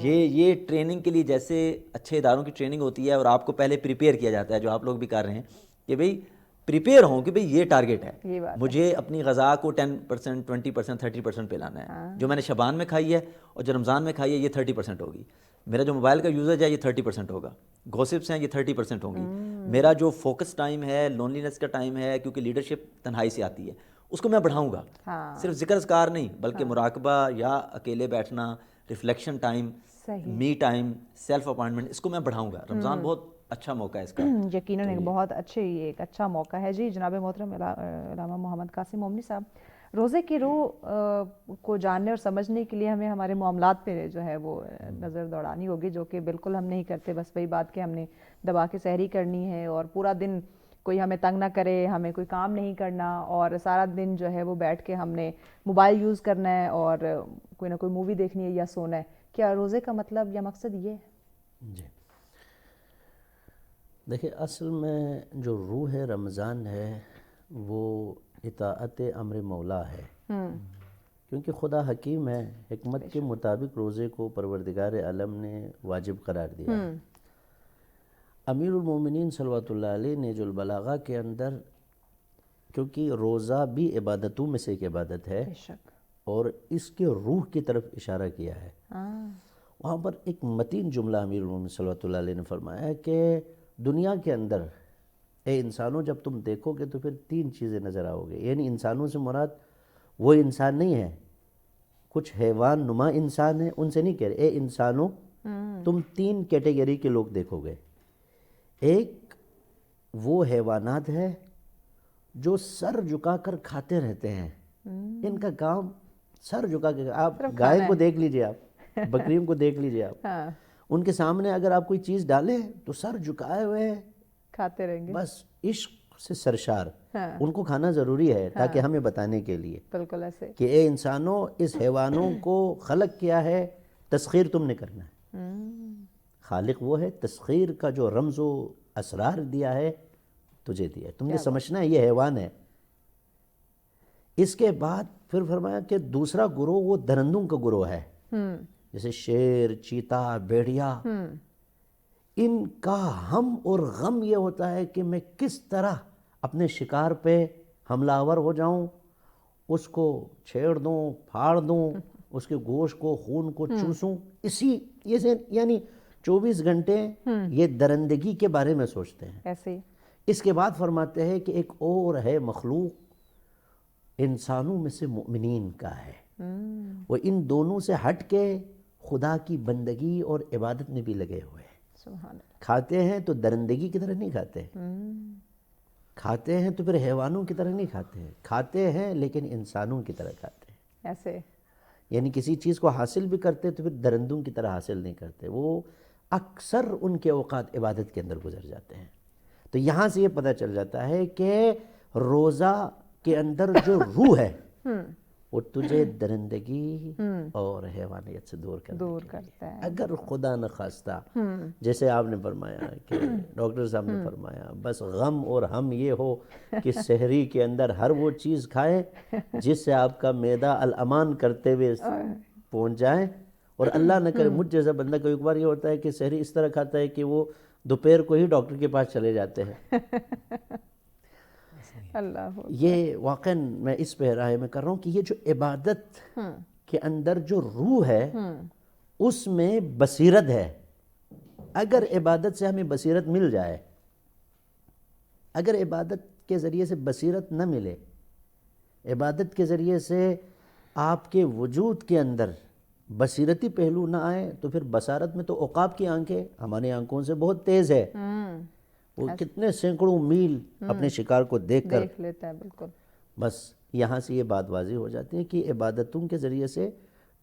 یہ ٹریننگ کے لیے جیسے اچھے اداروں کی ٹریننگ ہوتی ہے اور آپ کو پہلے پریپیئر کیا جاتا ہے، جو آپ لوگ بھی کر رہے ہیں کہ بھئی پریپیئر ہوں کہ بھئی یہ ٹارگیٹ ہے، مجھے اپنی غذا کو 10%، 20%، 30% پہ لانا ہے. جو میں نے شبان میں کھائی ہے اور جو رمضان میں کھائی ہے یہ 30% ہوگی. میرا جو موبائل کا یوزیج ہے یہ 30% ہوگا. گوسپس ہیں یہ 30% ہوں گی. میرا جو فوکس ٹائم ہے، لونلینس کا ٹائم ہے، کیونکہ لیڈرشپ تنہائی سے آتی ہے، اس کو میں بڑھاؤں گا. صرف ذکر اذکار نہیں بلکہ مراقبہ یا اکیلے بیٹھنا، reflection time, me time, self appointment, اس کو میں بڑھاؤں گا. رمضان بہت اچھا موقع ہے اس کا. یقیناً ایک اچھا موقع ہے. جی جناب محترم علامہ محمد قاسم مومنی صاحب، روزے کی روح کو جاننے اور سمجھنے کے لیے ہمیں ہمارے معاملات پہ جو ہے وہ نظر دوڑانی ہوگی، جو کہ بالکل ہم نہیں کرتے. بس وہی بات کہ ہم نے دبا کے سحری کرنی ہے اور پورا دن کوئی ہمیں تنگ نہ کرے، ہمیں کوئی کام نہیں کرنا، اور سارا دن جو ہے وہ بیٹھ کے ہم نے موبائل یوز کرنا ہے اور کوئی نہ کوئی مووی دیکھنی ہے یا سونا ہے. کیا روزے کا مطلب یا مقصد یہ ہے؟ جی دیکھیں، اصل میں جو روح رمضان ہے وہ اطاعت امر مولا ہے، کیونکہ خدا حکیم ہے. حکمت کے مطابق روزے کو پروردگار عالم نے واجب قرار دیا. امیر المومنین صلوات اللہ علیہ نے جو البلاغہ کے اندر، کیونکہ روزہ بھی عبادتوں میں سے ایک عبادت ہے اور اس کے روح کی طرف اشارہ کیا ہے، وہاں پر ایک متین جملہ امیر المومنین صلوات اللہ علیہ نے فرمایا ہے کہ دنیا کے اندر اے انسانوں جب تم دیکھو گے تو پھر 3 چیزیں نظر آؤ گے. یعنی انسانوں سے مراد وہ انسان نہیں ہے، کچھ حیوان نما انسان ہیں، ان سے نہیں کہہ رہے. اے انسانوں تم 3 کیٹیگری کے لوگ دیکھو گے. ایک وہ حیوانات ہے جو سر جھکا کر کھاتے رہتے ہیں، ان کا کام سر جھکا کے، آپ گائے کو دیکھ لیجئے، آپ بکریوں کو دیکھ لیجئے، آپ ان کے سامنے اگر آپ کوئی چیز ڈالیں تو سر جھکائے ہوئے کھاتے رہیں گے، بس عشق سے سرشار. ان کو کھانا ضروری ہے تاکہ ہمیں بتانے کے لیے بالکل ایسے کہ اے انسانوں اس حیوانوں کو خلق کیا ہے، تسخیر تم نے کرنا ہے. خالق وہ ہے، تسخیر کا جو رمز و اسرار دیا ہے تجھے دیا ہے، تم نے سمجھنا ہے یہ حیوان ہے. اس کے بعد پھر فرمایا کہ دوسرا گروہ وہ درندوں کا گروہ ہے، جیسے شیر، چیتا، بھیڑیا. ان کا ہم اور غم یہ ہوتا ہے کہ میں کس طرح اپنے شکار پہ حملہ آور ہو جاؤں، اس کو چھیڑ دوں، پھاڑ دوں، اس کے گوشت کو، خون کو چوسوں. اسی یہ یعنی 24 گھنٹے یہ درندگی کے بارے میں سوچتے ہیں. ایسے اس کے بعد فرماتے ہیں کہ ایک اور ہے مخلوق انسانوں میں سے مومنین کا ہے، وہ ان دونوں سے ہٹ کے خدا کی بندگی اور عبادت میں بھی لگے ہوئے ہیں. سبحان اللہ. کھاتے ہیں تو درندگی کی طرح نہیں کھاتے، کھاتے ہیں تو پھر حیوانوں کی طرح نہیں کھاتے ہیں، کھاتے ہیں لیکن انسانوں کی طرح کھاتے ہیں. ایسے یعنی کسی چیز کو حاصل بھی کرتے تو پھر درندوں کی طرح حاصل نہیں کرتے. وہ اکثر ان کے اوقات عبادت کے اندر گزر جاتے ہیں. تو یہاں سے یہ پتہ چل جاتا ہے کہ روزہ کے اندر جو روح ہے وہ تجھے درندگی اور حیوانیت سے دور کرتا ہے. اگر خدا نخواستہ جیسے آپ نے فرمایا کہ ڈاکٹر صاحب نے فرمایا، بس غم اور ہم یہ ہو کہ سحری کے اندر ہر وہ چیز کھائیں جس سے آپ کا معدہ الامان کرتے ہوئے پہنچ جائے، اور اللہ نہ کرے مجھ جیسا بندہ کوئی بار یہ ہوتا ہے کہ سحری اس طرح کھاتا ہے کہ وہ دوپہر کو ہی ڈاکٹر کے پاس چلے جاتے ہیں. اللہ یہ واقعاً میں اس پہ رائے میں کر رہا ہوں کہ یہ جو عبادت کے اندر جو روح ہے اس میں بصیرت ہے. اگر عبادت سے ہمیں بصیرت مل جائے، اگر عبادت کے ذریعے سے بصیرت نہ ملے، عبادت کے ذریعے سے آپ کے وجود کے اندر بصیرتی پہلو نہ آئے تو پھر بصارت میں تو عقاب کی آنکھیں ہماری آنکھوں سے بہت تیز ہے، وہ کتنے سینکڑوں میل اپنے شکار کو دیکھ کر دیکھ لیتا ہے. بالکل. بس یہاں سے یہ بات واضح ہو جاتی ہے کہ عبادتوں کے ذریعے سے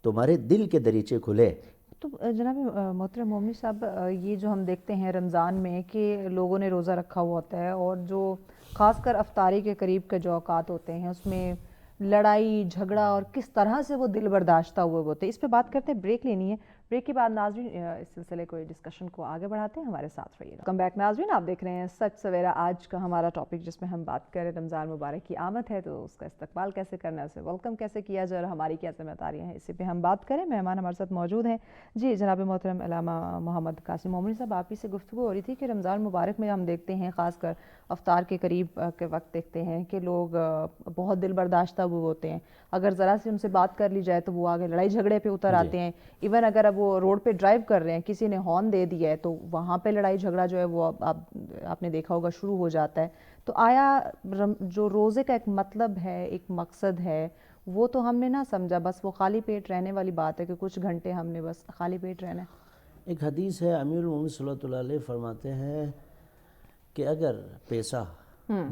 تمہارے دل کے دریچے کھلے. تو جناب محترم مومنی صاحب، یہ جو ہم دیکھتے ہیں رمضان میں کہ لوگوں نے روزہ رکھا ہوا ہوتا ہے، اور جو خاص کر افطاری کے قریب کے جو اوقات ہوتے ہیں اس میں لڑائی جھگڑا اور کس طرح سے وہ دل برداشتہ ہوئے ہوتے ہیں، اس پہ بات کرتے ہیں. بریک لینی ہے. بریک کے بعد ناظرین اس سلسلے کو ڈسکشن کو آگے بڑھاتے ہیں، ہمارے ساتھ رہیے گا. کم بیک ناظرین، آپ دیکھ رہے ہیں سچ سویرا. آج کا ہمارا ٹاپک جس میں ہم بات کریں رمضان مبارک کی آمد ہے، تو اس کا استقبال کیسے کرنا ہے، اسے ویلکم کیسے کیا جائے اور ہماری کیا ذمہ داریاں ہیں، اسی پہ ہم بات کریں. مہمان ہمارے ساتھ موجود ہیں. جی جناب محترم علامہ محمد قاسم مومنی صاحب، آپ ہی سے گفتگو ہو رہی تھی کہ رمضان مبارک میں ہم دیکھتے ہیں خاص کر افطار کے قریب کے وقت دیکھتے ہیں کہ لوگ بہت دل برداشتہ ہوئے ہوتے ہیں. اگر ذرا سی ان سے بات کر لی جائے تو وہ آگے لڑائی جھگڑے پہ اتر آتے ہیں. ایون اگر اب وہ روڈ پہ ڈرائیو کر رہے ہیں، کسی نے ہارن دے دیا ہے تو وہاں پہ لڑائی جھگڑا جو ہے وہ آپ نے دیکھا ہوگا شروع ہو جاتا ہے. تو آیا جو روزے کا ایک مطلب ہے، ایک مقصد ہے، وہ تو ہم نے نہ سمجھا، بس وہ خالی پیٹ رہنے والی بات ہے کہ کچھ گھنٹے ہم نے بس خالی پیٹ رہنا ہے. ایک حدیث ہے، امیر المومنین صلی اللہ علیہ فرماتے ہیں کہ اگر پیسہ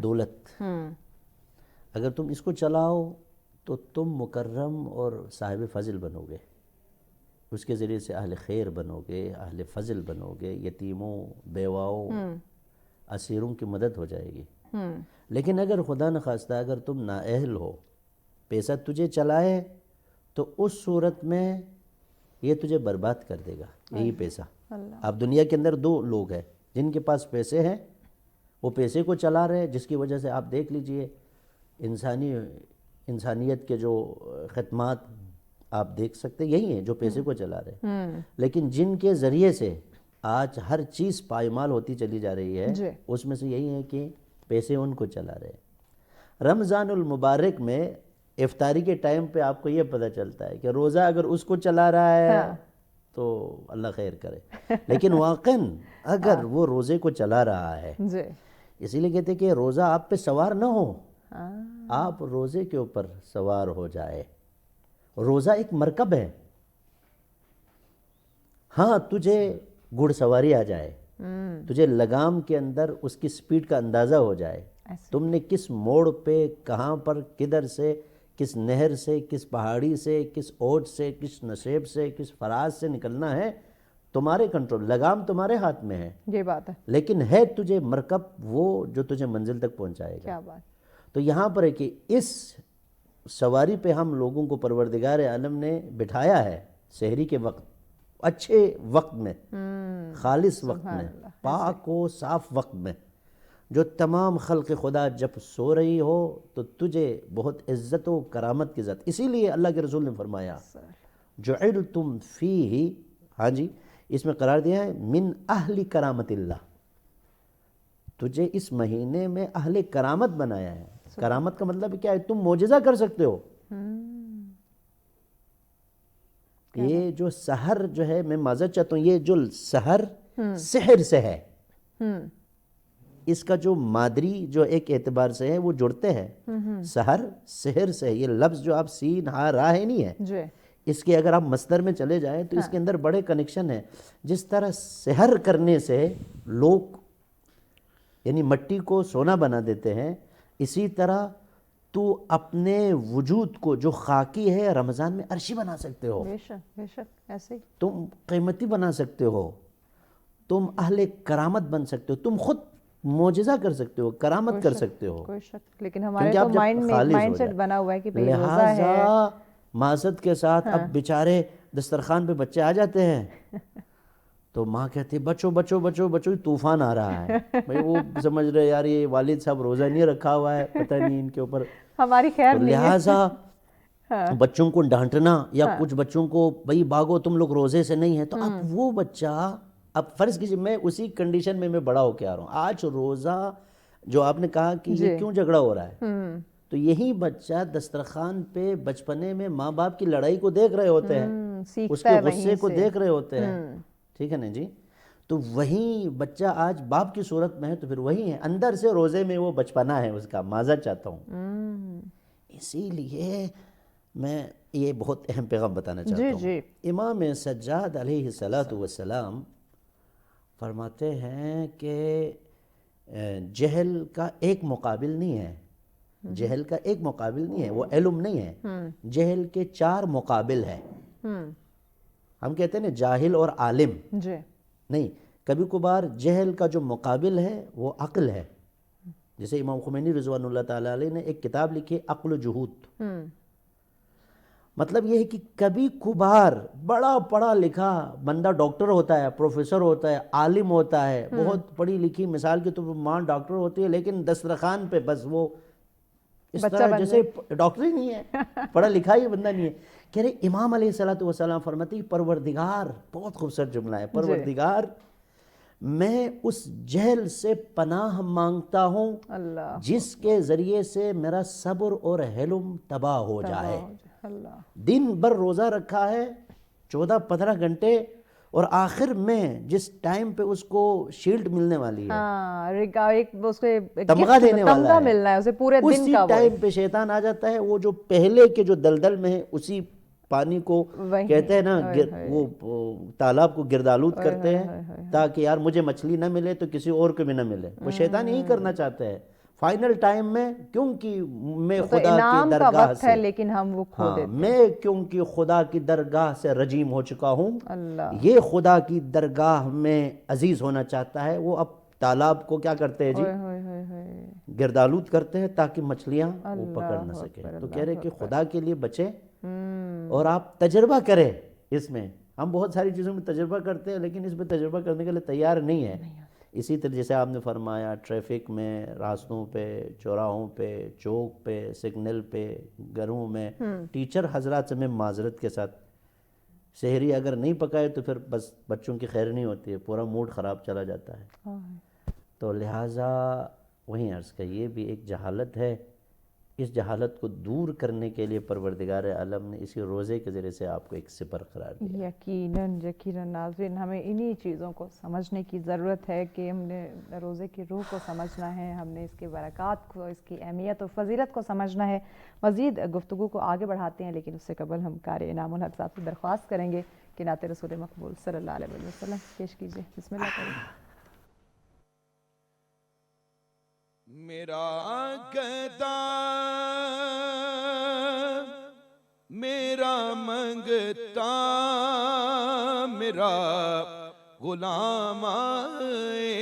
دولت اگر تم اس کو چلاؤ تو تم مکرم اور صاحب فضل بنو گے، اس کے ذریعے سے اہل خیر بنو گے، اہل فضل بنو گے، یتیموں بیواؤں اسیروں کی مدد ہو جائے گی. لیکن اگر خدا نخواستہ اگر تم نااہل ہو، پیسہ تجھے چلائے، تو اس صورت میں یہ تجھے برباد کر دے گا. یہی پیسہ. اب دنیا کے اندر دو لوگ ہیں جن کے پاس پیسے ہیں، وہ پیسے کو چلا رہے ہیں، جس کی وجہ سے آپ دیکھ لیجئے انسانیت کے جو خدمات آپ دیکھ سکتے یہی ہیں جو پیسے کو چلا رہے ہیں. لیکن جن کے ذریعے سے آج ہر چیز پائمال ہوتی چلی جا رہی ہے، اس میں سے یہی ہے کہ پیسے ان کو چلا رہے ہیں. رمضان المبارک میں افطاری کے ٹائم پہ آپ کو یہ پتہ چلتا ہے کہ روزہ اگر اس کو چلا رہا ہے تو اللہ خیر کرے، لیکن واقعاً اگر وہ روزے کو چلا رہا ہے، اسی لیے کہتے ہیں کہ روزہ آپ پہ سوار نہ ہو، آپ روزے کے اوپر سوار ہو جائے. روزہ ایک مرکب ہے. ہاں تجھے گھڑ سواری آ جائے، تجھے لگام کے اندر اس کی سپیڈ کا اندازہ ہو جائے، تم نے کس موڑ پہ کہاں پر کدھر سے، کس نہر سے، کس پہاڑی سے، کس اوٹ سے، کس نشیب سے، کس فراز سے نکلنا ہے، تمہارے کنٹرول، لگام تمہارے ہاتھ میں ہے. یہ بات ہے. لیکن ہے تجھے مرکب وہ جو تجھے منزل تک پہنچائے گا. کیا بات. تو یہاں پر ہے کہ اس سواری پہ ہم لوگوں کو پروردگار عالم نے بٹھایا ہے سحری کے وقت، اچھے وقت میں، خالص وقت میں، پاک و صاف وقت میں، جو تمام خلق خدا جب سو رہی ہو تو تجھے بہت عزت و کرامت کی ذات. اسی لیے اللہ کے رسول نے فرمایا جعلتم فیہ، ہاں جی اس میں قرار دیا ہے من اہل کرامت اللہ، تجھے اس مہینے میں اہل کرامت بنایا ہے. کرامت کا مطلب کیا ہے؟ تم معجزہ کر سکتے ہو. یہ جو سحر جو ہے، میں معذرت چاہتا ہوں، یہ جو سحر سحر سے ہے، اس کا جو مادری جو ایک اعتبار سے ہے وہ جڑتے ہیں. سحر سحر سے ہے، یہ لفظ جو آپ سین ہا راہ نہیں ہے، اس کے اگر آپ مصدر میں چلے جائیں تو اس کے اندر بڑے کنیکشن ہیں. جس طرح سحر کرنے سے لوگ یعنی مٹی کو سونا بنا دیتے ہیں، اسی طرح تو اپنے وجود کو جو خاکی ہے رمضان میں عرشی بنا سکتے ہو. بے شک ایسے ہی تم قیمتی بنا سکتے ہو، تم اہل کرامت بن سکتے ہو، تم خود معجزہ کر سکتے ہو، کرامت کر سکتے ہو. کوئی شک. لیکن ہمارے تو مائنڈ سیٹ بنا ہوا ہے کہ بھئی روزہ ہے. لہٰذا معذرت کے ساتھ اب بیچارے دسترخوان پہ بچے آ جاتے ہیں تو ماں کہتی ہے بچو بچو بچو بچو، طوفان آ رہا ہے. بھئی وہ سمجھ رہے یار یہ والد صاحب روزہ نہیں رکھا ہوا ہے، پتہ نہیں ان کے اوپر ہماری خیر نہیں ہے. لہٰذا بچوں کو ڈانٹنا یا کچھ بچوں کو بھئی بھاگو تم لوگ روزے سے نہیں ہیں، تو اب وہ بچہ، اب فرض کیجئے میں اسی کنڈیشن میں بڑا ہو کے آ رہا ہوں. آج روزہ جو آپ نے کہا کہ یہ کیوں جھگڑا ہو رہا ہے، تو یہی بچہ دسترخوان پہ بچپنے میں ماں باپ کی لڑائی کو دیکھ رہے ہوتے ہیں، اس کے غصے کو دیکھ رہے ہوتے ہیں، ٹھیک ہے نا جی. تو وہی بچہ آج باپ کی صورت میں ہے، تو پھر وہی ہے اندر سے روزے میں وہ بچپنا ہے اس کا. معذرت چاہتا ہوں. اسی لیے میں یہ بہت اہم پیغام بتانا چاہتا ہوں. امام سجاد علیہ الصلاۃ والسلام فرماتے ہیں کہ جہل کا ایک مقابل نہیں ہے. جہل کا ایک مقابل نہیں ہے، وہ علم نہیں ہے. جہل کے 4 مقابل ہے. ہم کہتے ہیں نا جاہل اور عالم، نہیں، کبھی کبھار جہل کا جو مقابل ہے وہ عقل ہے. جیسے امام خمینی رضوان اللہ تعالیٰ علیہ نے ایک کتاب لکھی عقل و جہود. مطلب یہ ہے کہ کبھی کبھار بڑا پڑھا لکھا بندہ ڈاکٹر ہوتا ہے، پروفیسر ہوتا ہے، عالم ہوتا ہے، بہت پڑھی لکھی، مثال کے طور پر ماں ڈاکٹر ہوتی ہے، لیکن دسترخوان پہ بس وہ اس طرح جیسے ڈاکٹر ہی نہیں ہے، پڑھا لکھا ہی بندہ نہیں ہے. کہہ رہے امام علیہ الصلوۃ والسلام فرماتے ہیں پروردگار، بہت خوبصورت جملہ ہے، پروردگار میں اس جہل سے پناہ مانگتا ہوں جس کے ذریعے سے میرا صبر اور حلم تباہ ہو جائے. دن بھر روزہ رکھا ہے 14-15 گھنٹے، اور آخر میں جس ٹائم پہ اس کو شیلڈ ملنے والی ہے، تمغہ دینے والا ہے، اسی ٹائم پہ شیطان آ جاتا ہے. وہ جو پہلے کے جو دلدل میں ہے اسی پانی کو کہتے ہیں نا، وہ تالاب کو گردآلود کرتے ہیں تاکہ یار مجھے مچھلی نہ ملے تو کسی اور کو بھی نہ ملے. وہ شیطان یہی کرنا چاہتا ہے فائنل ٹائم میں، کیونکہ میں خدا کی درگاہ سے، لیکن ہم وہ کھو دیتے ہیں. میں کیونکہ خدا کی درگاہ سے رجیم ہو چکا ہوں، یہ خدا کی درگاہ میں عزیز ہونا چاہتا ہے. وہ اب تالاب کو کیا کرتے ہیں جی، گردآلود کرتے ہیں تاکہ مچھلیاں وہ پکڑ نہ سکے. تو کہہ رہے کہ خدا کے لیے بچے اور آپ تجربہ کریں. اس میں ہم بہت ساری چیزوں میں تجربہ کرتے ہیں، لیکن اس میں تجربہ کرنے کے لیے تیار نہیں ہے. اسی طرح جیسے آپ نے فرمایا ٹریفک میں، راستوں پہ، چوراہوں پہ، چوک پہ، سگنل پہ، گھروں میں، ٹیچر حضرات سے میں معذرت کے ساتھ، سحری اگر نہیں پکائے تو پھر بس بچوں کی خیر نہیں ہوتی ہے، پورا موڈ خراب چلا جاتا ہے. تو لہٰذا وہیں عرض کا یہ بھی ایک جہالت ہے. اس جہالت کو دور کرنے کے لیے پروردگار عالم نے اسی روزے کے ذریعے سے آپ کو ایک سپر قرار دیا. یقیناً ناظرین، ہمیں انہی چیزوں کو سمجھنے کی ضرورت ہے کہ ہم نے روزے کی روح کو سمجھنا ہے، ہم نے اس کے برکات کو، اس کی اہمیت و فضیلت کو سمجھنا ہے. مزید گفتگو کو آگے بڑھاتے ہیں، لیکن اس سے قبل ہم قاری انعام الحق صاحب سے درخواست کریں گے کہ نعت رسول مقبول صلی اللہ علیہ وسلم پیش کیجیے. بسم اللہ کریں. میرا گدا میرا منگتا میرا غلام آئے،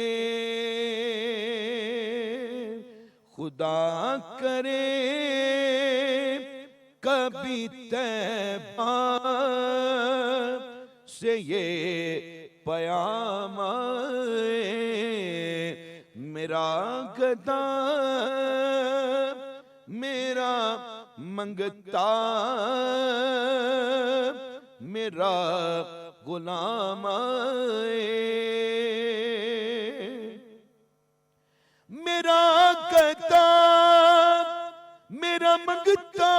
خدا کرے کبھی طیبہ سے یہ پیام آئے. میرا گدا میرا منگتا میرا غلام آئے. میرا گدا میرا منگتا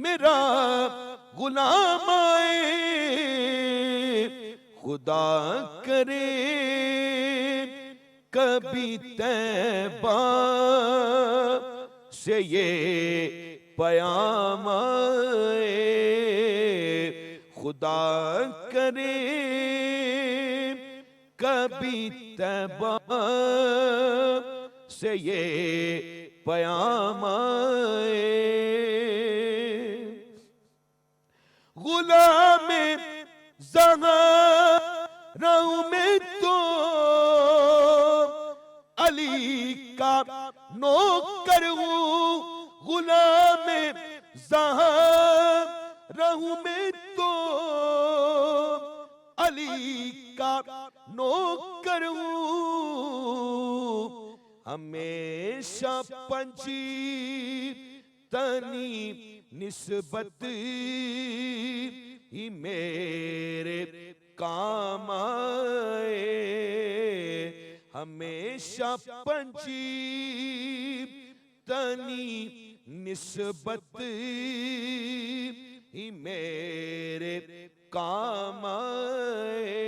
میرا غلام آئے، خدا کرے کبھی طیبہ سے یہ پیام آئے. خدا کرے کبھی طیبہ سے یہ پیام آئے. غلام زہرا میں تو علی کا نوکر ہوں، غلام زہرا میں تو علی کا نوکر ہوں. ہمیشہ پنجی تنی نسبت ہی میرے کام آئے. ہمیشہ پنجی تنی نسبت ہی میرے کام آئے.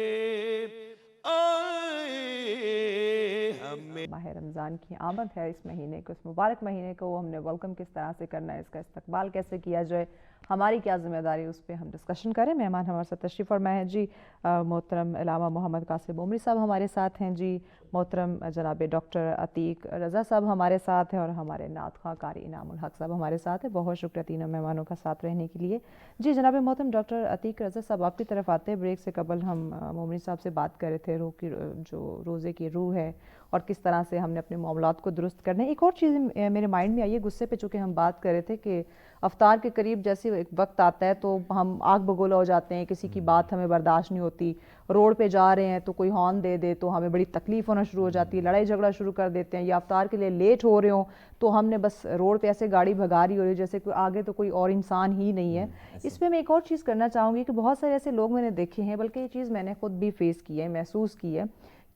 ہمیں ماہ رمضان کی آمد ہے اس مہینے کو، اس مبارک مہینے کو، وہ ہم نے ویلکم کس طرح سے کرنا ہے، اس کا استقبال کیسے کیا جائے، ہماری کیا ذمہ داری، اس پہ ہم ڈسکشن کریں. مہمان ہمارے ساتھ تشریف فرمائے ہیں جی محترم علامہ محمد قاسم عمری صاحب ہمارے ساتھ ہیں جی، محترم جناب ڈاکٹر عتیق رضا صاحب ہمارے ساتھ ہیں، اور ہمارے نعت خواں قاری انعام الحق صاحب ہمارے ساتھ ہیں. بہت شکریہ تینوں مہمانوں کا ساتھ رہنے کے لیے. جی جناب محترم ڈاکٹر عتیق رضا صاحب آپ کی طرف آتے ہیں. بریک سے قبل ہم عمری صاحب سے بات کر رہے تھے روح کی، جو روزے کی روح ہے اور کس طرح سے ہم نے اپنے معاملات کو درست کرنے. ایک اور چیز میرے مائنڈ میں آئی ہے غصے پہ، چونکہ ہم بات کر رہے تھے کہ افطار کے قریب جیسے ایک وقت آتا ہے تو ہم آگ بگولا ہو جاتے ہیں، کسی کی بات ہمیں برداشت نہیں ہوتی، روڈ پہ جا رہے ہیں تو کوئی ہارن دے دے تو ہمیں بڑی تکلیف ہونا شروع ہو جاتی ہے، لڑائی جھگڑا شروع کر دیتے ہیں، یا افطار کے لیے لیٹ ہو رہے ہوں تو ہم نے بس روڈ پہ ایسے گاڑی بھگا رہی ہو رہی ہے جیسے کوئی آگے تو کوئی اور انسان ہی نہیں ہے. اس پہ میں ایک اور چیز کرنا چاہوں گی کہ بہت سارے ایسے لوگ میں نے دیکھے ہیں، بلکہ یہ چیز میں نے خود بھی فیس کی ہے، محسوس کی ہے،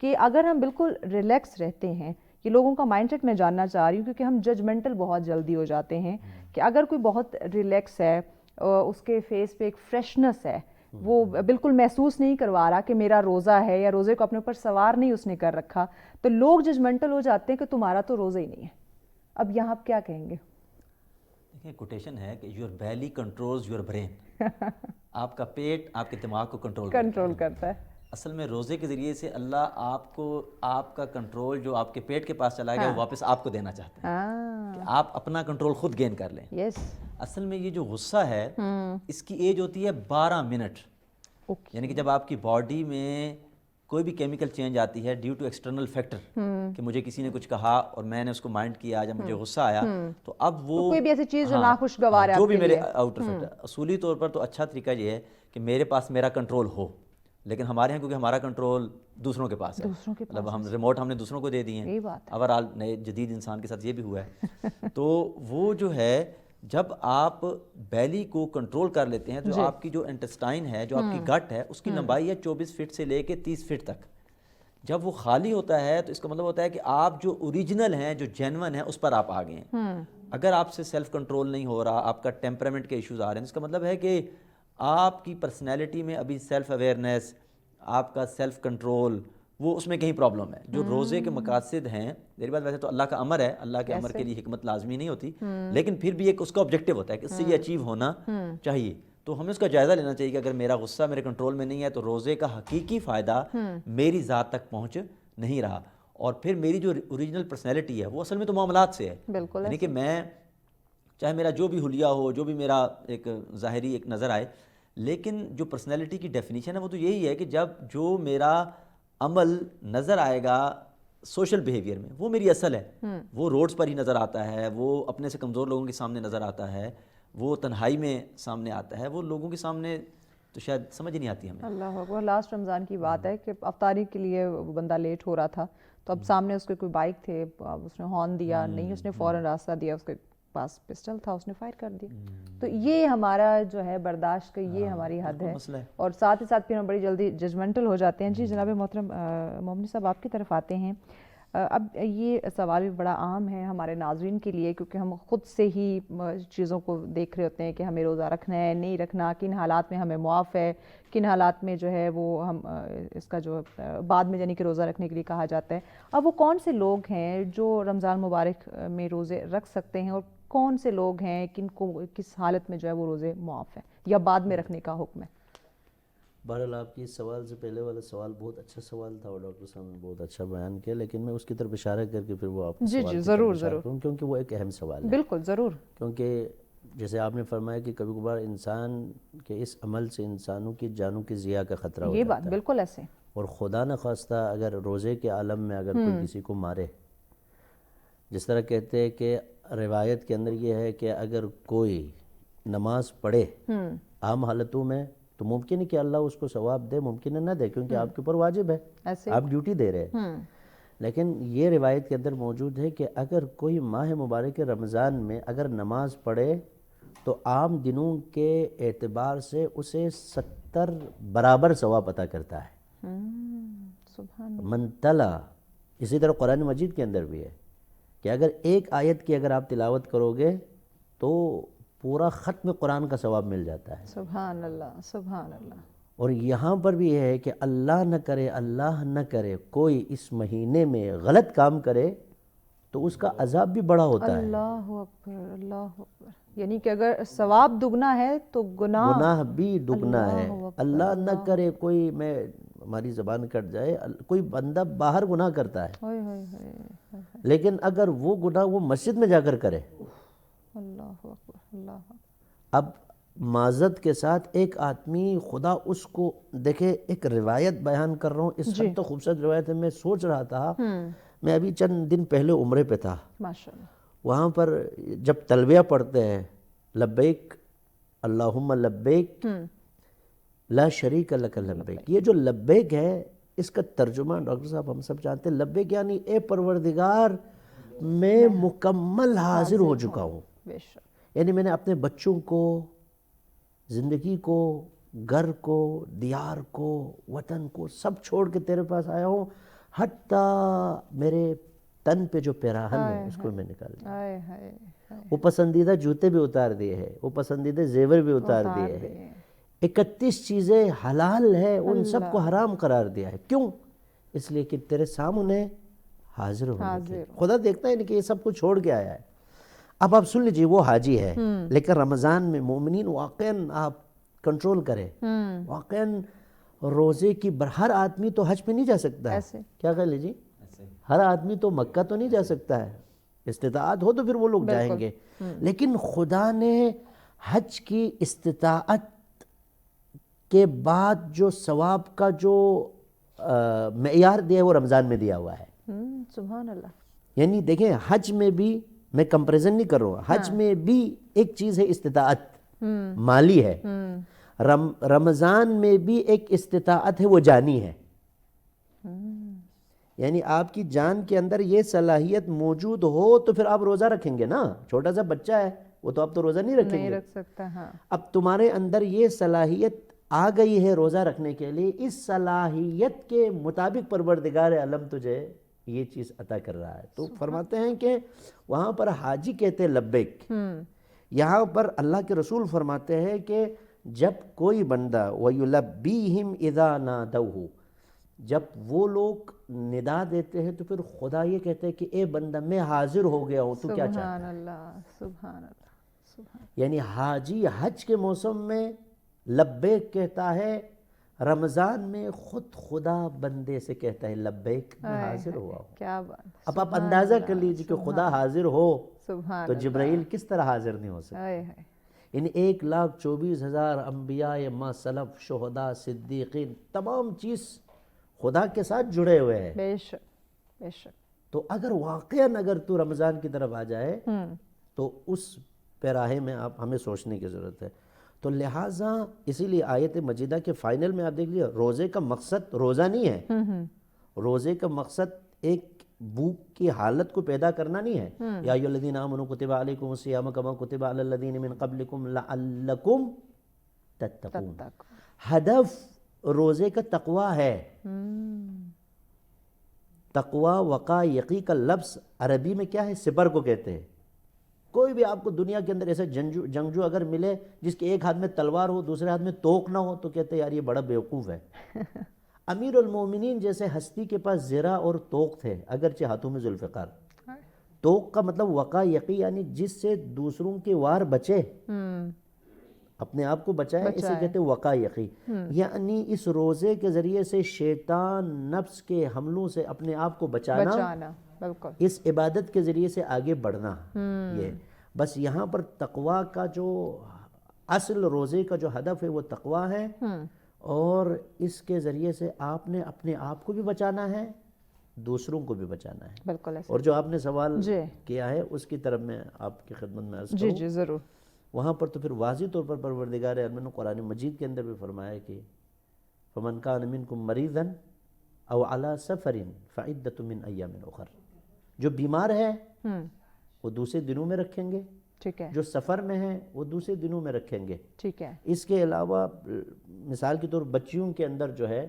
کہ اگر ہم بالکل ریلیکس رہتے ہیں، یہ لوگوں کا مائنڈ سیٹ میں جاننا چاہ رہی ہوں کیونکہ ہم ججمنٹل بہت جلدی ہو جاتے ہیں، کہ اگر کوئی بہت ریلیکس ہے، اس کے فیس پہ ایک فریشنس ہے، وہ بالکل محسوس نہیں کروا رہا کہ میرا روزہ ہے، یا روزے کو اپنے اوپر سوار نہیں اس نے کر رکھا، تو لوگ ججمنٹل ہو جاتے ہیں کہ تمہارا تو روزہ ہی نہیں ہے. اب یہاں آپ کیا کہیں گے؟ دیکھیں کوٹیشن ہے کہ your belly controls your brain. آپ کا پیٹ آپ کے دماغ کو کنٹرول کرتا ہے. اصل میں روزے کے ذریعے سے اللہ آپ کو آپ کا کنٹرول جو آپ کے پیٹ کے پاس چلا گیا وہ واپس آپ کو دینا چاہتے ہیں کہ آپ اپنا کنٹرول خود گین کر لیں. اصل میں یہ جو غصہ ہے اس کی ایج ہوتی ہے 12 منٹ. یعنی کہ جب آپ کی باڈی میں کوئی بھی کیمیکل چینج آتی ہے ڈیو ٹو ایکسٹرنل فیکٹر، کہ مجھے کسی نے کچھ کہا اور میں نے اس کو مائنڈ کیا، جب مجھے غصہ آیا تو اب وہ کوئی بھی ایسی چیز جو ناخوشگوار ہے جو بھی میرے آؤٹ آف اٹ. اصولی طور پر تو اچھا طریقہ یہ ہے کہ میرے پاس میرا کنٹرول ہو، لیکن ہمارے ہیں کیونکہ ہمارا کنٹرول دوسروں کے پاس ہے، مطلب ہم ریموٹ ہم نے دوسروں کو دے دیے ہیں. اوورآل نئے جدید انسان کے ساتھ یہ بھی ہوا ہے. تو وہ جو ہے جب آپ بیلی کو کنٹرول کر لیتے ہیں تو آپ کی جو انٹسٹائن ہے، جو آپ کی گٹ ہے، اس کی لمبائی ہے 24 فٹ سے لے کے 30 فٹ تک. جب وہ خالی ہوتا ہے تو اس کا مطلب ہوتا ہے کہ آپ جو اوریجنل ہیں، جو جینون ہیں، اس پر آپ آ گئے ہیں. اگر آپ سے سیلف کنٹرول نہیں ہو رہا، آپ کا ٹیمپرامنٹ کے ایشوز آ رہے ہیں، اس کا مطلب ہے کہ آپ کی پرسنالٹی میں ابھی سیلف اویئرنیس، آپ کا سیلف کنٹرول، وہ اس میں کہیں پرابلم ہے. جو روزے کے مقاصد ہیں، میری بات ویسے تو اللہ کا امر ہے، اللہ کے امر کے لیے حکمت لازمی نہیں ہوتی، لیکن پھر بھی ایک اس کا آبجیکٹیو ہوتا ہے کہ اس سے یہ اچیو ہونا چاہیے. تو ہمیں اس کا جائزہ لینا چاہیے کہ اگر میرا غصہ میرے کنٹرول میں نہیں ہے تو روزے کا حقیقی فائدہ میری ذات تک پہنچ نہیں رہا. اور پھر میری جو اوریجنل پرسنالٹی ہے وہ اصل میں تو معاملات سے ہے. یعنی کہ میں چاہے میرا جو بھی حلیہ ہو، جو بھی میرا ایک ظاہری ایک نظر آئے، لیکن جو پرسنالٹی کی ڈیفینیشن ہے وہ تو یہی ہے کہ جب جو میرا عمل نظر آئے گا سوشل بیہیویئر میں وہ میری اصل ہے، وہ روڈز پر ہی نظر آتا ہے، وہ اپنے سے کمزور لوگوں کے سامنے نظر آتا ہے، وہ تنہائی میں سامنے آتا ہے، وہ لوگوں کے سامنے تو شاید سمجھ نہیں آتی ہمیں. اللہ اکبر. لاسٹ رمضان کی بات ہے کہ افطاری کے لیے بندہ لیٹ ہو رہا تھا تو اب سامنے اس کے کوئی بائک تھے، اس نے ہارن دیا نہیں، اس نے فوراً راستہ دیا، اس کے پاس پسٹل تھا، اس نے فائر کر دیا. تو یہ ہمارا جو ہے برداشت کا یہ ہماری حد ہے، اور ساتھ ہی ساتھ پھر ہم بڑی جلدی ججمنٹل ہو جاتے ہیں. جی جناب محترم محمد صاحب آپ کی طرف آتے ہیں. اب یہ سوال بھی بڑا عام ہے ہمارے ناظرین کے لیے، کیونکہ ہم خود سے ہی چیزوں کو دیکھ رہے ہوتے ہیں کہ ہمیں روزہ رکھنا ہے نہیں رکھنا، کن حالات میں ہمیں معاف ہے، کن حالات میں جو ہے وہ ہم اس کا جو بعد میں یعنی کہ روزہ رکھنے کے لیے کہا جاتا ہے. اب وہ کون سے لوگ ہیں جو رمضان مبارک میں روزے رکھ سکتے ہیں، اور کون سے لوگ ہیں کن کو کس حالت میں جو ہے وہ روزے معاف ہیں یا بعد میں رکھنے کا حکم ہے؟ بہرحال آپ کی اس سوال سے پہلے والا سوال بہت اچھا سوال تھا اور ڈاکٹر صاحب نے بہت اچھا بیان کیا، لیکن میں اس کی طرف اشارہ کر کے پھر وہ آپ جی ضرور کیونکہ وہ ایک اہم سوال ہے. بالکل ضرور. کیونکہ جیسے آپ نے فرمایا کہ کبھی کبھار انسان کے اس عمل سے انسانوں کی جانوں کی ضیاع کا خطرہ ہو جاتا ہے. یہ بات بالکل ایسے. اور خدا نخواستہ اگر روزے کے عالم میں اگر کوئی کسی کو مارے، جس طرح کہتے ہیں کہ روایت کے اندر یہ ہے کہ اگر کوئی نماز پڑھے عام حالتوں میں تو ممکن ہے کہ اللہ اس کو ثواب دے، ممکن ہے نہ دے، کیونکہ آپ کے اوپر واجب ہے، آپ ڈیوٹی دے رہے ہیں. لیکن یہ روایت کے اندر موجود ہے کہ اگر کوئی ماہ مبارک رمضان میں اگر نماز پڑھے تو عام دنوں کے اعتبار سے اسے 70 برابر ثواب عطا کرتا ہے. من تلا. اسی طرح قرآن مجید کے اندر بھی ہے کہ اگر ایک آیت کی اگر آپ تلاوت کرو گے تو پورا ختم قرآن کا ثواب مل جاتا ہے. سبحان اللہ سبحان اللہ. اور یہاں پر بھی یہ ہے کہ اللہ نہ کرے کوئی اس مہینے میں غلط کام کرے تو اس کا عذاب بھی بڑا ہوتا ہے. اللہ اکبر، اللہ اکبر. یعنی کہ اگر ثواب دگنا ہے تو گناہ بھی دگنا ہے. اللہ اکبر، اللہ نہ کرے کوئی، میں ہماری زبان کٹ جائے، کوئی بندہ باہر گناہ کرتا ہے، ہوئے ہوئے ہوئے، لیکن اگر وہ گناہ وہ مسجد میں جا کر کرے، اللہ اکبر، اللہ اکبر. اب معذرت کے ساتھ ایک آدمی، خدا اس کو دیکھے، ایک روایت بیان کر رہا ہوں، اس حد تک خوبصورت روایت ہے. میں سوچ رہا تھا، میں ابھی چند دن پہلے عمرے پہ تھا، ماشاءاللہ. وہاں پر جب تلبیہ پڑھتے ہیں، لبیک اللہم لبیک لا شریک لک لبیک، یہ جو لبیک ہے اس کا ترجمہ ڈاکٹر صاحب ہم سب جانتے ہیں. لبیک یعنی اے پروردگار میں مکمل حاضر ہو چکا ہوں، بے شک. یعنی میں نے اپنے بچوں کو، زندگی کو، گھر کو، دیار کو، وطن کو سب چھوڑ کے تیرے پاس آیا ہوں، حتیٰ میرے تن پہ جو پیراہن ہے اس کو میں نکال دیا. ہائے ہائے، وہ پسندیدہ جوتے بھی اتار دیے ہیں، وہ پسندیدہ زیور بھی اتار دیے ہیں، 31 چیزیں حلال ہیں ان سب کو حرام قرار دیا ہے. کیوں؟ اس لیے کہ تیرے سامنے حاضر ہونے کے. خدا دیکھتا ہے کہ یہ سب کچھ چھوڑ کے آیا ہے. اب آپ سن لیجئے، وہ حاجی ہے، لیکن رمضان میں مومنین واقعاً آپ کنٹرول کریں. واقعاً روزے کی ہر آدمی تو حج پہ نہیں جا سکتا ہے. کیا خیال ہے جی؟ ہر آدمی تو مکہ تو نہیں جا سکتا ہے. استطاعت ہو تو پھر وہ لوگ جائیں گے، لیکن خدا نے حج کی استطاعت کے بعد جو ثواب کا جو معیار دیا ہے وہ رمضان میں دیا ہوا ہے. سبحان اللہ. یعنی دیکھیں، حج میں بھی میں کمپریزن نہیں کر رہا ہوں، حج میں بھی ایک چیز ہے استطاعت، مالی ہے. رمضان میں بھی ایک استطاعت ہے، وہ جانی ہے. یعنی آپ کی جان کے اندر یہ صلاحیت موجود ہو تو پھر آپ روزہ رکھیں گے نا. چھوٹا سا بچہ ہے، وہ تو آپ تو روزہ نہیں رکھیں گے. نہیں رکھ سکتا. ہاں. اب تمہارے اندر یہ صلاحیت آ گئی ہے روزہ رکھنے کے لیے، اس صلاحیت کے مطابق پروردگار عالم تجھے یہ چیز عطا کر رہا ہے. تو فرماتے ہیں کہ وہاں پر حاجی کہتے ہیں لبیک، یہاں پر اللہ کے رسول فرماتے ہیں کہ جب کوئی بندہ وَيُلَبِّيهِمْ إِذَا نَادَوْهُ، جب وہ لوگ ندا دیتے ہیں تو پھر خدا یہ کہتے ہیں کہ اے بندہ میں حاضر ہو گیا ہوں، تو کیا چاہتا ہے؟ سبحان اللہ، سبحان اللہ، سبحان. یعنی حاجی حج کے موسم میں لبیک کہتا ہے، رمضان میں خود خدا بندے سے کہتا ہے لبیک میں حاضر ہوا ہوں. کیا بات. اب آپ اندازہ کر لیجیے کہ خدا حاضر ہو سبحان تو جبرائیل کس طرح حاضر نہیں ہو سکتا. ہائے ہائے. یعنی 1,24,000 انبیاء ما سلف، شہداء، صدیقین، تمام چیز خدا کے ساتھ جڑے ہوئے ہیں. بے شک، بے شک. تو اگر واقعاً اگر تو رمضان کی طرف آ جائے تو اس پیراہے میں آپ ہمیں سوچنے کی ضرورت ہے. تو لہٰذا اسی لیے آیت مجیدہ کے فائنل میں آپ دیکھ لیجیے، روزے کا مقصد روزہ نہیں ہے. روزے کا مقصد ایک بھوک کی حالت کو پیدا کرنا نہیں ہے. یا ایھا الذین آمنوا کتب علیکم الصیام کما کتب علی الذین من قبلکم لعلکم تتقون. ہدف روزے کا تقوی ہے. تقوی وقا یقی کا لفظ عربی میں کیا ہے؟ سپر کو کہتے ہیں. کوئی بھی آپ کو دنیا کے اندر ایسا جنگجو اگر ملے جس کے ایک ہاتھ میں تلوار ہو، دوسرے ہاتھ میں توق نہ ہو، تو کہتے ہیں یار یہ بڑا بیوقوف ہے. امیر المومنین جیسے ہستی کے پاس زرہ اور توق تھے، اگرچہ ہاتھوں میں ذوالفقار. توق کا مطلب وقا یقی، یعنی جس سے دوسروں کے وار بچے، اپنے آپ کو بچائے، اسے کہتے ہیں وقا یقی. یعنی اس روزے کے ذریعے سے شیطان نفس کے حملوں سے اپنے آپ کو بچانا، بالکل. اس عبادت کے ذریعے سے آگے بڑھنا. یہ بس یہاں پر تقوی کا جو اصل روزے کا جو ہدف ہے وہ تقوی ہے، اور اس کے ذریعے سے آپ نے اپنے آپ کو بھی بچانا ہے، دوسروں کو بھی بچانا ہے. بالکل ایسا. اور جو آپ نے سوال کیا ہے اس کی طرف میں آپ کی خدمت میں عرض کروں. جی ضرور. وہاں پر تو پھر واضح طور پر پروردگار عالم نے قرآن مجید کے اندر بھی فرمایا کہ فَمَنْ كَانَ مِنْكُمْ مَرِيضًا أَوْ عَلَى سَفَرٍ فَعِدَّةٌ مِّنْ أَيَّامٍ أُخَرَ. جو بیمار ہے وہ دوسرے دنوں میں رکھیں گے، ٹھیک ہے. جو سفر میں ہیں وہ دوسرے دنوں میں رکھیں گے. ٹھیک ہے. اس کے علاوہ مثال کے طور بچیوں کے اندر جو ہے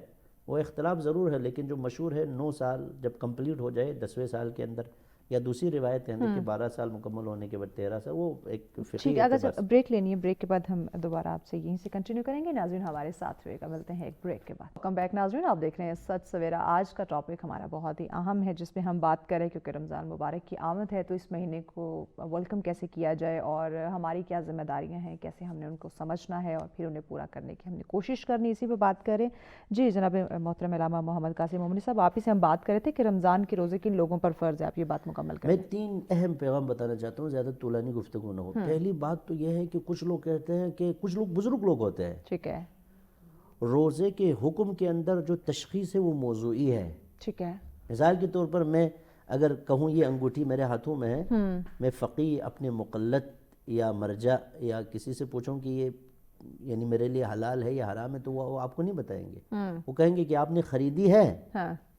وہ اختلاف ضرور ہے، لیکن جو مشہور ہے 9 سال جب کمپلیٹ ہو جائے 10ویں سال کے اندر یا دوسری روایتیں ہیں کہ 12 سال مکمل ہونے کے بعد 13 سال، وہ ایک فقہی اگر اعتبار سے۔ بریک لینی ہے، بریک کے بعد ہم دوبارہ آپ سے یہیں سے کنٹینیو کریں گے۔ ناظرین ہمارے ساتھ رہے گا، ملتے ہیں ایک بریک کے بعد۔ ویلکم بیک ناظرین، آپ دیکھ رہے ہیں سچ سویرا۔ آج کا ٹاپک ہمارا بہت ہی اہم ہے جس پہ ہم بات کریں، کیونکہ رمضان مبارک کی آمد ہے تو اس مہینے کو ویلکم کیسے کیا جائے اور ہماری کیا ذمہ داریاں ہیں، کیسے ہم نے ان کو سمجھنا ہے اور پھر انہیں پورا کرنے کی ہم نے کوشش کرنی، اسی پہ بات کریں۔ جی جناب محترم علامہ محمد قاسم مومنی صاحب، آپ ہی سے ہم بات کر رہے تھے کہ رمضان کے روزے کن لوگوں پر فرض ہے، آپ یہ بات مکمل کریں۔ میں 3 اہم پیغام بتانا چاہتا ہوں، زیادہ طولانی گفتگو نہ ہو۔ پہلی بات تو یہ ہے کہ کچھ لوگ کہتے ہیں کہ کچھ لوگ بزرگ لوگ ہوتے ہیں، ٹھیک ہے، روزے کے حکم کے اندر جو تشخیص ہے وہ موضوعی ہے۔ ٹھیک ہے، مثال کے طور پر میں اگر کہوں یہ انگوٹھی میرے ہاتھوں میں ہے، میں فقیہ اپنے مقلد یا مرجع یا کسی سے پوچھوں کہ یہ یعنی میرے لیے حلال ہے یا حرام ہے، تو وہ آپ کو نہیں بتائیں گے، وہ کہیں گے کہ آپ نے خریدی ہے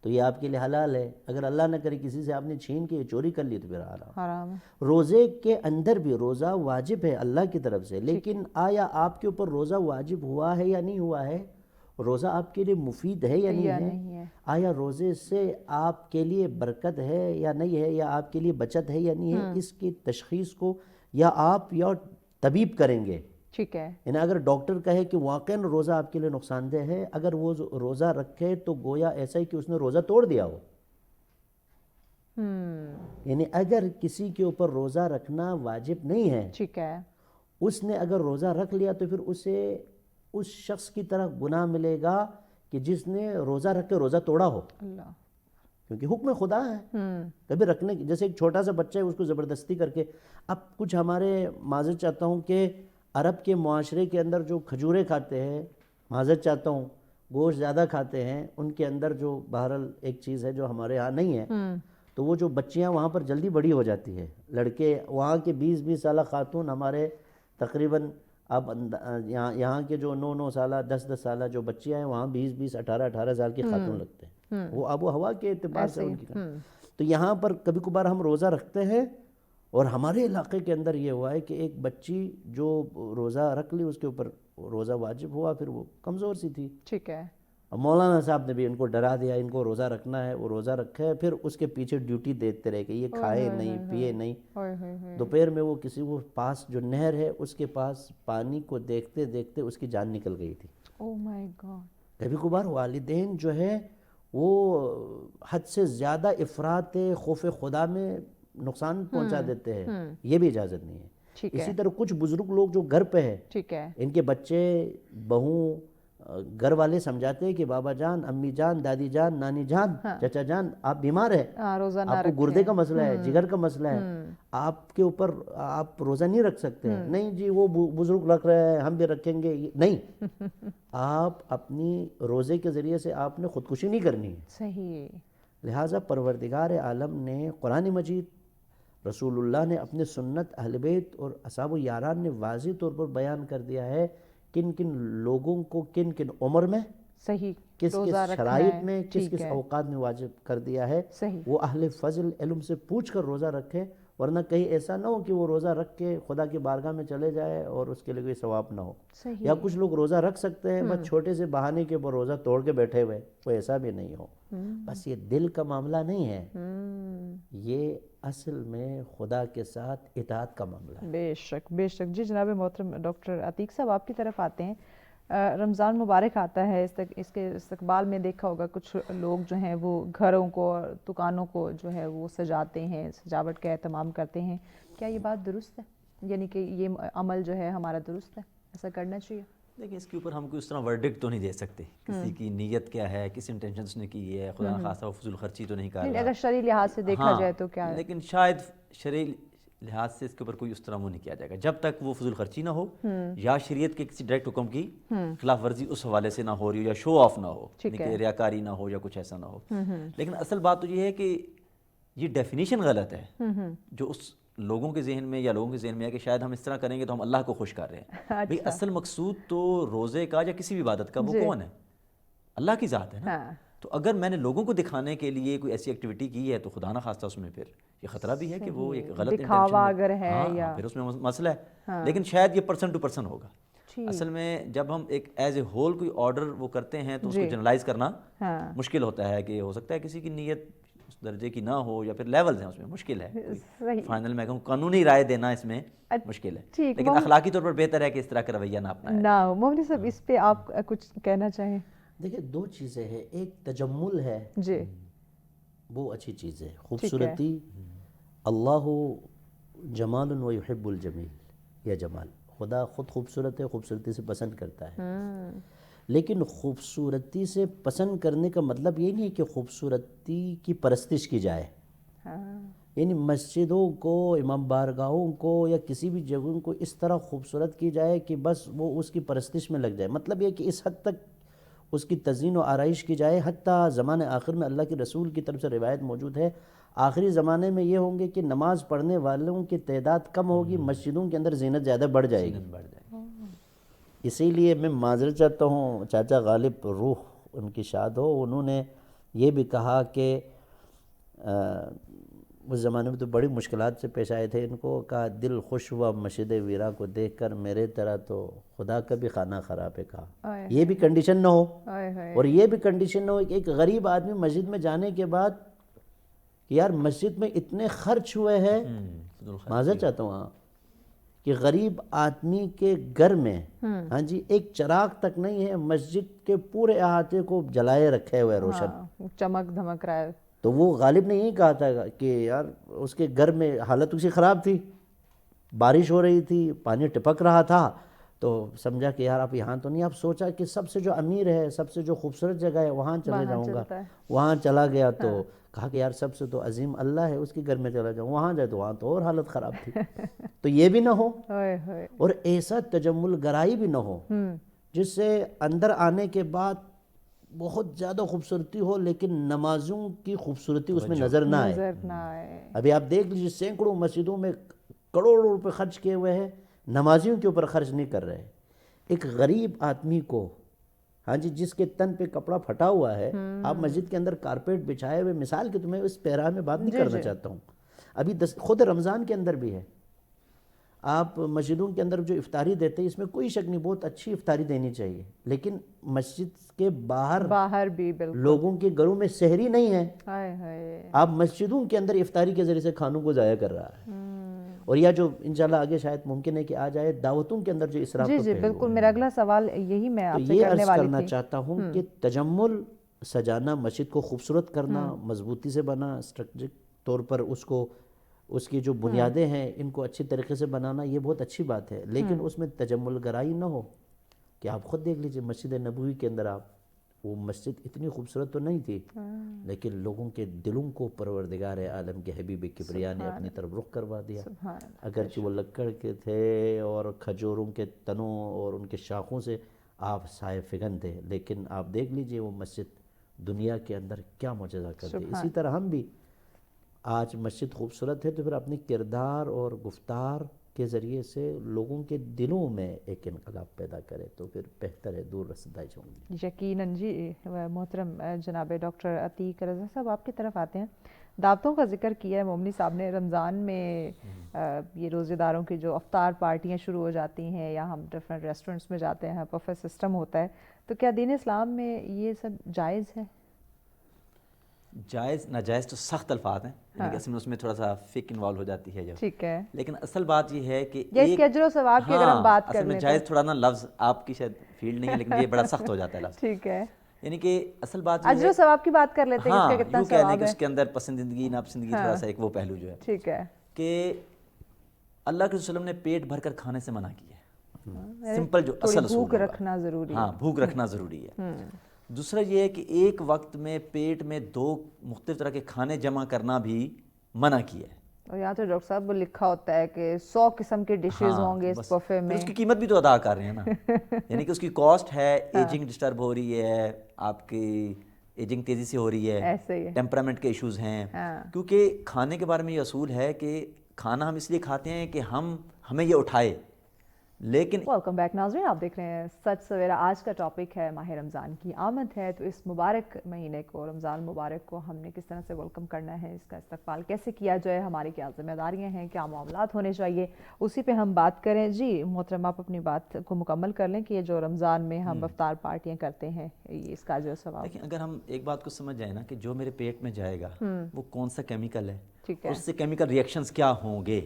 تو یہ آپ کے لیے حلال ہے، اگر اللہ نہ کرے کسی سے آپ نے چھین کے چوری کر لی تو پھر حرام ہے۔ روزے کے اندر بھی روزہ واجب ہے اللہ کی طرف سے، لیکن آیا آپ کے اوپر روزہ واجب ہوا ہے یا نہیں ہوا ہے؟ روزہ آپ کے لیے مفید ہے یا نہیں ہے؟ آیا روزے سے آپ کے لیے برکت ہے یا نہیں ہے، یا آپ کے لیے بچت ہے یا نہیں ہے؟ اس کی تشخیص کو یا آپ یا طبیب کریں گے۔ ٹھیک ہے، یعنی اگر ڈاکٹر کہے کہ واقعاً روزہ آپ کے لیے نقصان دہ ہے، اگر وہ روزہ رکھے تو گویا ایسا ہی کہ اس نے روزہ توڑ دیا ہو۔ یعنی اگر کسی کے اوپر روزہ رکھنا واجب نہیں ہے، ٹھیک ہے، اس نے اگر روزہ رکھ لیا تو پھر اسے اس شخص کی طرح گناہ ملے گا کہ جس نے روزہ رکھ کے روزہ توڑا ہو، اللہ، کیونکہ حکم خدا ہے۔ کبھی رکھنے کی، جیسے ایک چھوٹا سا بچہ ہے اس کو زبردستی کر کے، اب کچھ ہمارے معذرت چاہتا ہوں کہ عرب کے معاشرے کے اندر جو کھجوریں کھاتے ہیں، معذرت چاہتا ہوں گوشت زیادہ کھاتے ہیں، ان کے اندر جو بہرحال ایک چیز ہے جو ہمارے ہاں نہیں ہے، تو وہ جو بچیاں وہاں پر جلدی بڑی ہو جاتی ہے، لڑکے وہاں کے 20 سالہ خاتون ہمارے تقریباً اب یہاں کے جو 9 سالہ 10 سالہ جو بچیاں ہیں وہاں 20 18 سال کی خاتون لگتے ہیں، وہ آب و ہوا کے اعتبار سے ان کی۔ تو یہاں پر کبھی کبھار ہم روزہ رکھتے ہیں، اور ہمارے علاقے کے اندر یہ ہوا ہے کہ ایک بچی جو روزہ رکھ لی، اس کے اوپر روزہ واجب ہوا، پھر وہ کمزور سی تھی، ٹھیک ہے، اب مولانا صاحب نے بھی ان کو ڈرا دیا ان کو روزہ رکھنا ہے، وہ روزہ رکھے، پھر اس کے پیچھے ڈیوٹی دیتے رہے کہ یہ کھائے نہیں پیے نہیں۔ دوپہر میں وہ کسی وہ پاس جو نہر ہے اس کے پاس پانی کو دیکھتے دیکھتے اس کی جان نکل گئی تھی۔ او مائی گاڈ۔ کبھی کبھار والدین جو ہے وہ حد سے زیادہ افراط خوف خدا میں نقصان پہنچا دیتے ہیں، یہ بھی اجازت نہیں ہے۔ اسی طرح کچھ بزرگ لوگ جو گھر پہ ہیں، ٹھیک ہے، ان کے بچے بہو گھر والے سمجھاتے ہیں کہ بابا جان، امی جان، دادی جان، نانی جان، چچا جان، آپ بیمار ہیں، آپ کو گردے کا مسئلہ ہے، جگر کا مسئلہ ہے، آپ کے اوپر آپ روزہ نہیں رکھ سکتے ہیں۔ نہیں جی وہ بزرگ رکھ رہے ہیں ہم بھی رکھیں گے، نہیں، آپ اپنی روزے کے ذریعے سے آپ نے خودکشی نہیں کرنی ہے۔ صحیح۔ لہٰذا پروردگار عالم نے قرآن مجید، رسول اللہ نے اپنے سنت، اہل بیت اور اصحاب و یاران نے واضح طور پر بیان کر دیا ہے کن کن لوگوں کو کن کن عمر میں، صحیح، کس کس شرائط میں، کس کس اوقات میں واجب کر دیا ہے۔ وہ اہل فضل علم سے پوچھ کر روزہ رکھے، ورنہ کہیں ایسا نہ ہو کہ وہ روزہ رکھ کے خدا کی بارگاہ میں چلے جائے اور اس کے لیے کوئی ثواب نہ ہو۔ یا کچھ لوگ روزہ رکھ سکتے ہیں بس چھوٹے سے بہانے کے اوپر روزہ توڑ کے بیٹھے ہوئے، وہ ایسا بھی نہیں ہو۔ بس یہ دل کا معاملہ نہیں ہے، یہ اصل میں خدا کے ساتھ اطاعت کا معاملہ ہے۔ بے شک بے شک۔ جی جناب محترم ڈاکٹر عتیق صاحب، آپ کی طرف آتے ہیں۔ رمضان مبارک آتا ہے، اس کے استقبال میں دیکھا ہوگا کچھ لوگ جو ہیں وہ گھروں کو اور دکانوں کو جو ہے وہ سجاتے ہیں، سجاوٹ کا اہتمام کرتے ہیں، کیا یہ بات درست ہے؟ یعنی کہ یہ عمل جو ہے ہمارا درست ہے، ایسا کرنا چاہیے؟ دیکھیں اس کے اوپر ہم کوئی اس طرح ورڈکٹ تو نہیں دے سکتے، کسی کی نیت کیا ہے، کس انٹینشنز نے کی ہے، خدا نخواستہ وہ فضول خرچی تو نہیں کر رہا، اگر شرعی لحاظ سے دیکھا جائے تو کیا ہے؟ لیکن شاید شرعی لحاظ سے اس کے اوپر کوئی اس طرح وہ نہیں کیا جائے گا جب تک وہ فضول خرچی نہ ہو، یا شریعت کے کسی ڈائریکٹ حکم کی خلاف ورزی اس حوالے سے نہ ہو رہی ہو، یا شو آف نہ ہو، یعنی کہ ریاکاری نہ ہو یا کچھ ایسا نہ ہو۔ لیکن اصل بات تو یہ ہے کہ یہ ڈیفینیشن غلط ہے جو اس لوگوں کے ذہن میں یا لوگوں کے ذہن میں ہے کہ شاید ہم اس طرح کریں گے تو ہم اللہ کو خوش کر رہے ہیں۔ بھئی اصل مقصود تو روزے کا یا کسی بھی عبادت کا وہ کون ہے؟ اللہ کی ذات ہے نا۔ تو اگر میں نے لوگوں کو دکھانے کے لیے کوئی ایسی ایکٹیویٹی کی ہے تو خدا نہ خواستہ اس میں پھر یہ خطرہ بھی ہے کہ وہ ایک غلط دکھاوا اگر ہے یا پھر اس میں مسئلہ ہے، لیکن شاید یہ پرسن ٹو پرسن ہوگا۔ اصل میں جب ہم ایک ایز اے ہول کوئی آرڈر وہ کرتے ہیں تو اس کو جنرلائز کرنا مشکل ہوتا ہے، کہ ہو سکتا ہے کسی کی نیت اس درجے کی نہ ہو یا پھر لیولز ہیں اس میں مشکل ہے. صحیح. فائنل میں کہوں قانونی رائے دینا اس میں مشکل ہے, ٹھیک. لیکن اخلاقی طور پر بہتر ہے کہ اس طرح کا رویہ نہ اپنائیں. نہ مولوی صاحب اس پہ آپ کچھ کہنا چاہیں؟ دیکھیں دو چیزیں ہیں, ایک تجمل ہے جی وہ اچھی چیز ہے, خوبصورتی, اللہ جمال و یحب الجمیل, یا جمال, خدا خود خوبصورت ہے, خوبصورتی سے پسند کرتا ہے. لیکن خوبصورتی سے پسند کرنے کا مطلب یہ نہیں ہے کہ خوبصورتی کی پرستش کی جائے. یعنی مسجدوں کو, امام بارگاہوں کو یا کسی بھی جگہوں کو اس طرح خوبصورت کی جائے کہ بس وہ اس کی پرستش میں لگ جائے. مطلب یہ کہ اس حد تک اس کی تزئین و آرائش کی جائے, حتیٰ زمان آخر میں اللہ کے رسول کی طرف سے روایت موجود ہے, آخری زمانے میں یہ ہوں گے کہ نماز پڑھنے والوں کی تعداد کم ہوگی, مسجدوں کے اندر زینت زیادہ بڑھ جائے گی. اسی لیے میں معذرت چاہتا ہوں, چاچا غالب روح ان کی شاد ہو, انہوں نے یہ بھی کہا کہ اس زمانے میں تو بڑی مشکلات سے پیش آئے تھے, ان کو کہا دل خوش ہوا مسجد ویرا کو دیکھ کر, میرے طرح تو خدا کا بھی خانہ خراب ہے. کہا یہ بھی کنڈیشن نہ ہو, اور یہ بھی کنڈیشن نہ ہو کہ ایک غریب آدمی مسجد میں جانے کے بعد کہ یار مسجد میں اتنے خرچ ہوئے ہیں, معذرت چاہتا ہوں کہ غریب آدمی کے گھر میں ہاں جی ایک چراغ تک نہیں ہے, مسجد کے پورے احاطے کو جلائے رکھے ہوئے روشن, چمک دھمک رہا ہے. تو وہ غالب نے یہی کہا تھا کہ یار اس کے گھر میں حالت اسی خراب تھی, بارش ہو رہی تھی, پانی ٹپک رہا تھا, تو سمجھا کہ یار آپ یہاں تو نہیں, آپ سوچا کہ سب سے جو امیر ہے, سب سے جو خوبصورت جگہ ہے وہاں چلے جاؤں گا, وہاں چلا گیا تو کہا کہ یار سب سے تو عظیم اللہ ہے, اس کے گھر میں چلا جاؤں, وہاں جائے تو وہاں تو اور حالت خراب تھی. تو یہ بھی نہ ہو, اور ایسا تجمل گرائی بھی نہ ہو جس سے اندر آنے کے بعد بہت زیادہ خوبصورتی ہو لیکن نمازوں کی خوبصورتی اس میں نظر نہ آئے. ابھی آپ دیکھ لیجیے سینکڑوں مسجدوں میں کروڑوں روپے خرچ کیے ہوئے ہیں, نمازیوں کے اوپر خرچ نہیں کر رہے. ایک غریب آدمی کو ہاں جی جس کے تن پہ کپڑا پھٹا ہوا ہے, آپ مسجد کے اندر کارپیٹ بچھائے ہوئے, مثال کہ تمہیں اس پیرا میں بات نہیں کرنا چاہتا ہوں, ابھی خود رمضان کے اندر بھی ہے, آپ مسجدوں کے اندر جو افطاری دیتے ہیں اس میں کوئی شک نہیں بہت اچھی افطاری دینی چاہیے, لیکن مسجد کے باہر بھی لوگوں کے گھروں میں سحری نہیں ہے, آپ مسجدوں کے اندر افطاری کے ذریعے سے کھانوں کو ضائع کر رہا ہے. اور یا جو انشاءاللہ آگے شاید ممکن ہے کہ آ جائے دعوتوں کے اندر جو اسراف جی جی بالکل, میرا اگلا سوال یہی میں آپ سے یہ کرنے عرض والی کرنا تھی. چاہتا ہوں کہ تجمل سجانا, مسجد کو خوبصورت کرنا, مضبوطی سے بنا, اسٹرکچرک طور پر اس کی جو بنیادیں ہیں ان کو اچھی طریقے سے بنانا, یہ بہت اچھی بات ہے, لیکن اس میں تجمل گرائی نہ ہو. کہ آپ خود دیکھ لیجئے مسجد نبوی کے اندر, آپ وہ مسجد اتنی خوبصورت تو نہیں تھی, لیکن لوگوں کے دلوں کو پروردگار عالم کے حبیب کبریا نے اپنی طرف رخ کروا دیا. اگرچہ وہ لکڑ کے تھے اور کھجوروں کے تنوں اور ان کے شاخوں سے آپ سائے فگن تھے, لیکن آپ دیکھ لیجئے وہ مسجد دنیا کے اندر کیا معجزہ کرتی. اسی طرح ہم بھی آج مسجد خوبصورت ہے تو پھر اپنے کردار اور گفتار کے ذریعے سے لوگوں کے دلوں میں ایک انقلاب پیدا کرے تو پھر بہتر ہے, دور رسدائش ہوں گی. یقیناً جی. محترم جناب ڈاکٹر عتیق رضا صاحب آپ کی طرف آتے ہیں. دعوتوں کا ذکر کیا ہے مومنی صاحب نے. رمضان میں یہ روزے داروں کی جو افطار پارٹیاں شروع ہو جاتی ہیں یا ہم ڈفرینٹ ریسٹورنٹس میں جاتے ہیں, بفے سسٹم ہوتا ہے, تو کیا دین اسلام میں یہ سب جائز ہے؟ جائز ناجائز تو سخت الفاظ ہیں, یعنی کہ اصل میں اس میں تھوڑا سا فک انوالو ہو جاتی ہے جب, ٹھیک ہے, لیکن اصل بات یہ ہے کہ اس کے اجر و ثواب کی اگر ہم بات کر اصل میں جائز تھوڑا نا لفظ آپ کی شاید فیلڈ نہیں ہے, لیکن یہ بڑا سخت ہو جاتا ہے لفظ. ٹھیک ہے, یعنی کہ اصل بات یہ ہے اجر و ثواب کی بات کر لیتے ہیں, اس کا کتنا ثواب ہے, ثواب کہ ہے. اس کے اندر پسندیدگی ناپسندیدگی تھوڑا سا ایک وہ پہلو جو ہے, ٹھیک ہے, کہ اللہ کے رسول نے پیٹ بھر کر کھانے سے منع کیا ہے. سمپل جو اصل اصول بھوک رکھنا ضروری ہے. ہاں, بھوک رکھنا ضروری ہے. دوسرا یہ ہے کہ ایک وقت میں پیٹ میں 2 مختلف طرح کے کھانے جمع کرنا بھی منع کیا ہے. اور یہاں تو ڈاکٹر صاحب وہ لکھا ہوتا ہے کہ 100 قسم کے ڈشز ہوں گے اس بفے میں. اس کی قیمت بھی تو ادا کر رہے ہیں نا, یعنی کہ اس کی کاسٹ ہے, ایجنگ ڈسٹرب ہو رہی ہے, آپ کی ایجنگ تیزی سے ہو رہی ہے, ٹیمپرامنٹ کے ایشوز ہیں, کیونکہ کھانے کے بارے میں یہ اصول ہے کہ کھانا ہم اس لیے کھاتے ہیں کہ ہمیں یہ اٹھائے, لیکن ویلکم بیک ناظرین، آپ دیکھ رہے ہیں سچ سویرا۔ آج کا ٹاپک ہے ماہ رمضان کی آمد ہے، تو اس مبارک مہینے کو، رمضان مبارک کو ہم نے کس طرح سے ویلکم کرنا ہے، اس کا استقبال کیسے کیا جائے، ہماری کیا ذمہ داریاں ہیں، کیا معاملات ہونے چاہیے، اسی پہ ہم بات کریں۔ جی محترم، آپ اپنی بات کو مکمل کر لیں کہ یہ جو رمضان میں ہم افطار پارٹیاں کرتے ہیں، اس کا جو ثواب۔ دیکھیں، اگر ہم ایک بات کو سمجھ جائیں نا کہ جو میرے پیٹ میں جائے گا وہ کون سا کیمیکل ہے، ٹھیک ہے، اس سے کیمیکل ریئیکشنز کیا ہوں گے،